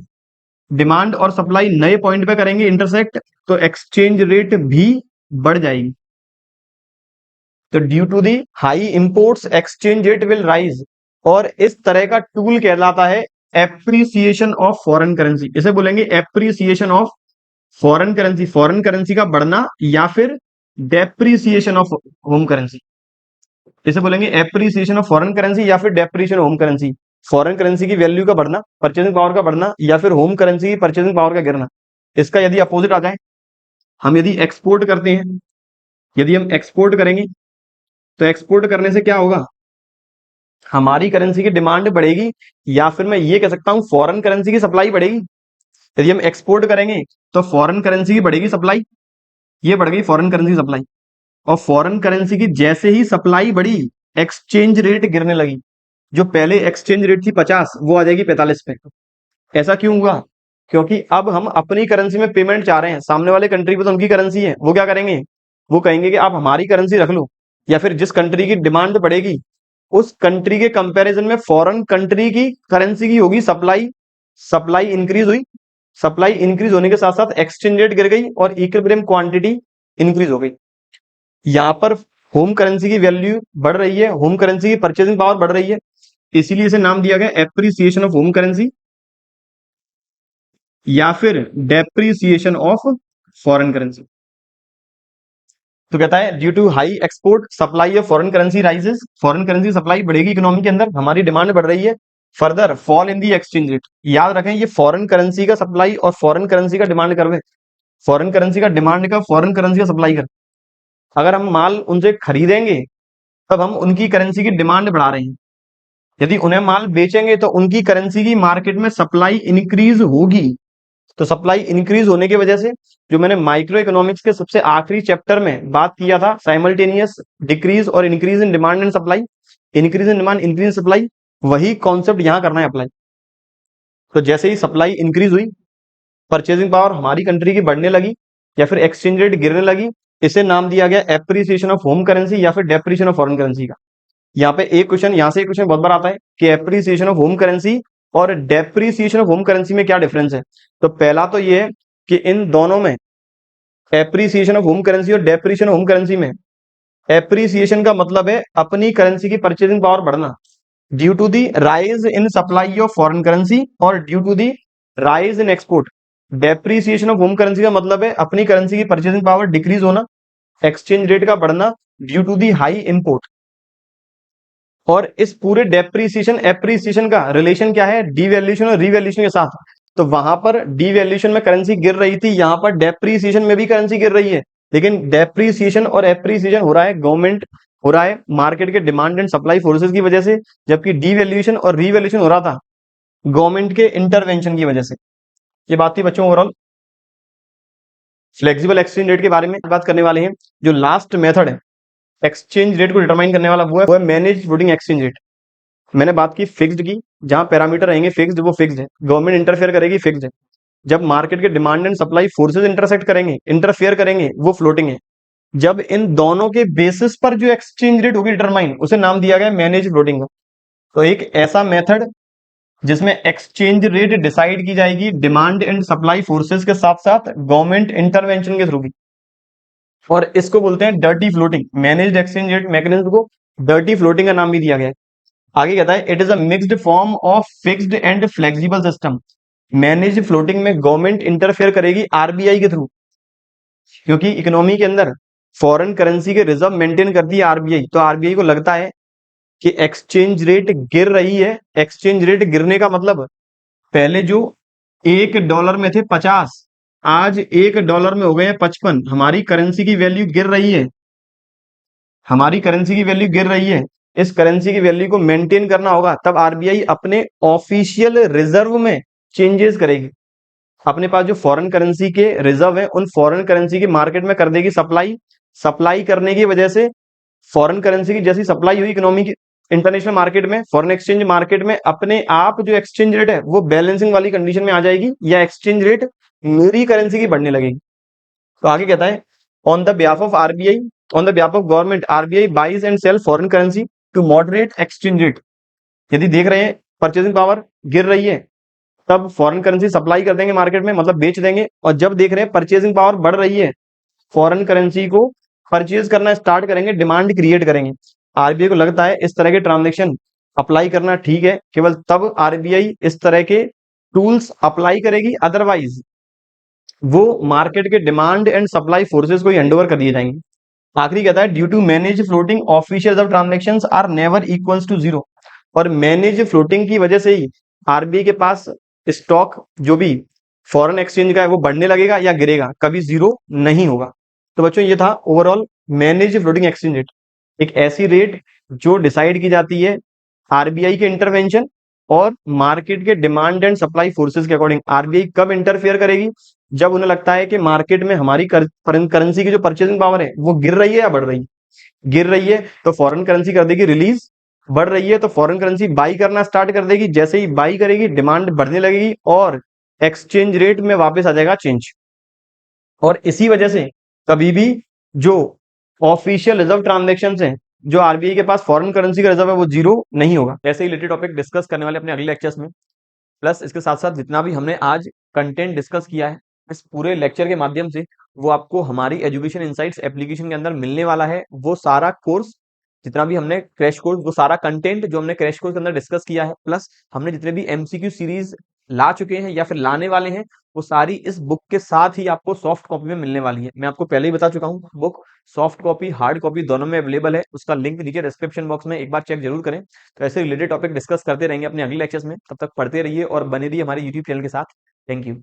डिमांड और सप्लाई नए पॉइंट पे करेंगे इंटरसेक्ट, तो एक्सचेंज रेट भी बढ़ जाएगी। तो due to the high imports exchange rate will rise, और इस तरह का टूल कहलाता है एप्रिसिएशन ऑफ फॉरेन करेंसी। इसे बोलेंगे appreciation of foreign currency, foreign currency का बढ़ना, या फिर डेप्रिसिएशन ऑफ होम करेंसी। इसे बोलेंगे एप्रिसिएशन ऑफ फॉरेन करेंसी या फिर depreciation home currency. Foreign currency की वैल्यू का बढ़ना, परचेसिंग पावर का बढ़ना, या फिर होम करेंसी की परचेसिंग पावर का गिरना। इसका यदि अपोजिट आ जाए, हम यदि एक्सपोर्ट करते हैं, यदि हम एक्सपोर्ट करेंगे तो एक्सपोर्ट करने से क्या होगा, हमारी करेंसी की डिमांड बढ़ेगी, या फिर मैं ये कह सकता हूं फॉरेन करेंसी की सप्लाई बढ़ेगी। यदि हम एक्सपोर्ट करेंगे तो फॉरेन करेंसी की बढ़ेगी सप्लाई, ये बढ़ गई फॉरेन करेंसी सप्लाई। और फॉरेन करेंसी की जैसे ही सप्लाई बढ़ी एक्सचेंज रेट गिरने लगी। जो पहले एक्सचेंज रेट थी 50 वो आ जाएगी 45 पे। ऐसा क्यों हुआ, क्योंकि अब हम अपनी करेंसी में पेमेंट चाह रहे हैं, सामने वाले कंट्री पे तो उनकी करेंसी है, वो क्या करेंगे, वो कहेंगे कि आप हमारी करेंसी रख लो। या फिर जिस कंट्री की डिमांड बढ़ेगी उस कंट्री के कंपैरिजन में फॉरेन कंट्री की करेंसी की होगी सप्लाई, सप्लाई इंक्रीज हुई, सप्लाई इंक्रीज होने के साथ साथ एक्सचेंज रेट गिर गई और इक्विलिब्रियम क्वांटिटी इंक्रीज हो गई। यहां पर होम करेंसी की वैल्यू बढ़ रही है, होम करेंसी की परचेसिंग पावर बढ़ रही है, इसीलिए इसे नाम दिया गया एप्रिसिएशन ऑफ होम करेंसी या फिर डेप्रिसिएशन ऑफ फॉरेन करेंसी। तो कहता है due to high export supply of foreign currency rises, foreign currency supply बढ़ेगी इकोनॉमी के अंदर, हमारी डिमांड बढ़ रही है। Further fall in the exchange rate, याद रखें ये फॉरेन करेंसी का सप्लाई और फॉरेन करेंसी का डिमांड कर्व है। फॉरेन करेंसी का डिमांड का, फॉरेन करेंसी का सप्लाई कर। अगर हम माल उनसे खरीदेंगे तब हम उनकी करेंसी की डिमांड बढ़ा रहे हैं, यदि उन्हें माल बेचेंगे तो उनकी करेंसी की मार्केट में सप्लाई इंक्रीज होगी। तो सप्लाई इंक्रीज होने की वजह से, जो मैंने माइक्रो इकोनॉमिक्स के सबसे आखिरी चैप्टर में बात किया था, साइमल्टेनियस डिक्रीज और increase in demand and supply, increase in demand increase in supply, वही कॉन्सेप्ट यहां करना है अप्लाई। तो जैसे ही सप्लाई इंक्रीज हुई, परचेजिंग पावर हमारी कंट्री की बढ़ने लगी या फिर एक्सचेंज रेट गिरने लगी, इसे नाम दिया गया एप्रिसिएशन ऑफ होम करेंसी या फिर डेप्रिसिएशन ऑफ फॉरेन करेंसी का। यहाँ पे एक क्वेश्चन, यहां से एक क्वेश्चन बहुत बार आता है कि एप्रिसिएशन ऑफ होम करेंसी और डेप्रिसिएशन ऑफ होम करेंसी में क्या डिफरेंस है। तो पहला तो ये है कि इन दोनों में, एप्रिसिएशन ऑफ होम करेंसी और डेप्रिसिएशन ऑफ होम करेंसी में, एप्रिसिएशन का मतलब है अपनी करेंसी की परचेसिंग पावर बढ़ना due to the rise in supply of foreign currency और due to the rise in export. Depreciation of home currency का मतलब है अपनी करेंसी की परचेसिंग पावर डिक्रीज होना, एक्सचेंज रेट का बढ़ना due to the high import. और इस पूरे डेप्रिसिएशन एप्रिसिएशन का रिलेशन क्या है, डीवैल्यूएशन और रीवैल्यूएशन के साथ। तो वहां पर डीवैल्यूएशन में करेंसी गिर रही थी, यहां पर डेप्रिसिएशन में भी करेंसी गिर रही है, लेकिन डेप्रिसिएशन और एप्रिसिएशन हो रहा है गवर्नमेंट, हो रहा है मार्केट के डिमांड एंड सप्लाई फोर्सेस की वजह से, जबकि डीवैल्यूएशन और रीवैल्यूएशन हो रहा था गवर्नमेंट के इंटरवेंशन की वजह से। ये बात थी बच्चों ओवरऑल। फ्लेक्सिबल एक्सचेंज रेट के बारे में बात करने वाले हैं। जो लास्ट मेथड है एक्सचेंज रेट को डिटरमाइन करने वाला, वो है मैनेज फ्लोटिंग एक्सचेंज रेट। मैंने बात की फिक्स्ड की, जहां पैरामीटर रहेंगे फिक्स्ड, वो फिक्स्ड है, गवर्नमेंट इंटरफेयर करेगी फिक्स्ड है। जब मार्केट के demand and supply forces intersect करेंगे, इंटरफेयर करेंगे, वो फ्लोटिंग है। जब इन दोनों के बेसिस पर जो एक्सचेंज रेट होगी डिटरमाइन, उसे नाम दिया गया मैनेज फ्लोटिंग का। तो एक ऐसा मेथड जिसमें एक्सचेंज रेट डिसाइड की जाएगी डिमांड एंड सप्लाई फोर्सेस के साथ साथ गवर्नमेंट इंटरवेंशन के थ्रू भी। और इसको बोलते हैं dirty floating. Managed exchange rate mechanism को डर्टी फ्लोटिंग का नाम भी दिया गया है। आगे कहता है it is a mixed form of fixed and flexible system. Managed floating में गवर्नमेंट इंटरफेयर करेगी आरबीआई के थ्रू, क्योंकि इकोनॉमी के अंदर फॉरेन करेंसी के रिजर्व मेंटेन करती है आरबीआई। तो आरबीआई को लगता है कि एक्सचेंज रेट गिर रही है। एक्सचेंज रेट गिरने का मतलब पहले जो $1 में थे 50, आज $1 में हो गए हैं 55। हमारी करेंसी की वैल्यू गिर रही है। हमारी करेंसी की वैल्यू गिर रही है। इस करेंसी की वैल्यू को मेंटेन करना होगा, तब आरबीआई अपने ऑफिशियल रिजर्व में चेंजेस करेगी। अपने पास जो फॉरेन करेंसी के रिजर्व है, उन फॉरेन करेंसी की मार्केट में कर देगी सप्लाई। सप्लाई करने की वजह से फॉरेन करेंसी की जैसी सप्लाई हुई इकोनॉमी की इंटरनेशनल मार्केट में, फॉरेन एक्सचेंज मार्केट में अपने आप जो एक्सचेंज रेट है वो बैलेंसिंग वाली कंडीशन में आ जाएगी, या एक्सचेंज रेट मेरी करेंसी की बढ़ने लगेगी। तो आगे कहता है on the behalf of RBI, on the behalf of government RBI buys and sell foreign currency to moderate exchange rate. यदि देख रहे हैं परचेसिंग पावर गिर रही है, तब फॉरेन करेंसी सप्लाई कर देंगे मार्केट में, मतलब बेच देंगे। और जब देख रहे हैं परचेसिंग पावर बढ़ रही है, फॉरेन करेंसी को परचेज करना स्टार्ट करेंगे, डिमांड क्रिएट करेंगे। आरबीआई को लगता है इस तरह के ट्रांजेक्शन अप्लाई करना ठीक है, केवल तब आरबीआई इस तरह के टूल्स अप्लाई करेगी, अदरवाइज वो मार्केट के डिमांड एंड सप्लाई फोर्सेस को हैंडओवर कर दिए जाएंगे। आखिरी कहता है due to manage floating official reserve transaction are never equals to zero. और मैनेज फ्लोटिंग की वजह से ही आरबीआई के पास स्टॉक जो भी फॉरेन एक्सचेंज का है वो बढ़ने लगेगा या गिरेगा, कभी जीरो नहीं होगा। तो बच्चों ये था overall manage floating exchange rate, एक ऐसी रेट जो डिसाइड की जाती है आरबीआई के इंटरवेंशन और मार्केट के डिमांड एंड सप्लाई फोर्सेस के अकॉर्डिंग। आरबीआई कब इंटरफेयर करेगी? जब उन्हें लगता है कि मार्केट में हमारी करेंसी की जो परचेसिंग पावर है वो गिर रही है या बढ़ रही है। गिर रही है तो फॉरेन करेंसी कर देगी रिलीज, बढ़ रही है तो फॉरेन करेंसी बाई करना स्टार्ट कर देगी। जैसे ही बाई करेगी डिमांड बढ़ने लगेगी और एक्सचेंज रेट में वापस आ जाएगा चेंज। और इसी वजह से कभी भी जो ऑफिशियल रिजर्व ट्रांजेक्शन है, जो आरबीआई के पास फॉरेन करेंसी का रिजर्व है, वो जीरो नहीं होगा। ऐसे ही रिलेटेड टॉपिक डिस्कस करने वाले अपने अगले लेक्चर्स में। प्लस इसके साथ साथ जितना भी हमने आज कंटेंट डिस्कस किया है इस पूरे लेक्चर के माध्यम से, वो आपको हमारी एजुकेशन इनसाइट्स एप्लीकेशन के अंदर मिलने वाला है। वो सारा कोर्स, जितना भी हमने क्रैश कोर्स, वो सारा कंटेंट जो हमने क्रैश कोर्स के अंदर डिस्कस किया है, प्लस हमने जितने भी एमसीक्यू सीरीज ला चुके हैं या फिर लाने वाले हैं, वो सारी इस बुक के साथ ही आपको सॉफ्ट कॉपी में मिलने वाली है। मैं आपको पहले ही बता चुका हूँ, book soft copy hard copy दोनों में अवेलेबल है। उसका लिंक नीचे डिस्क्रिप्शन बॉक्स में एक बार चेक जरूर करें। तो ऐसे रिलेटेड टॉपिक डिस्कस करते रहेंगे अपने अगले लेक्चर्स में। तब तक पढ़ते रहिए और बने रहिए हमारे यूट्यूब चैनल के साथ। Thank you.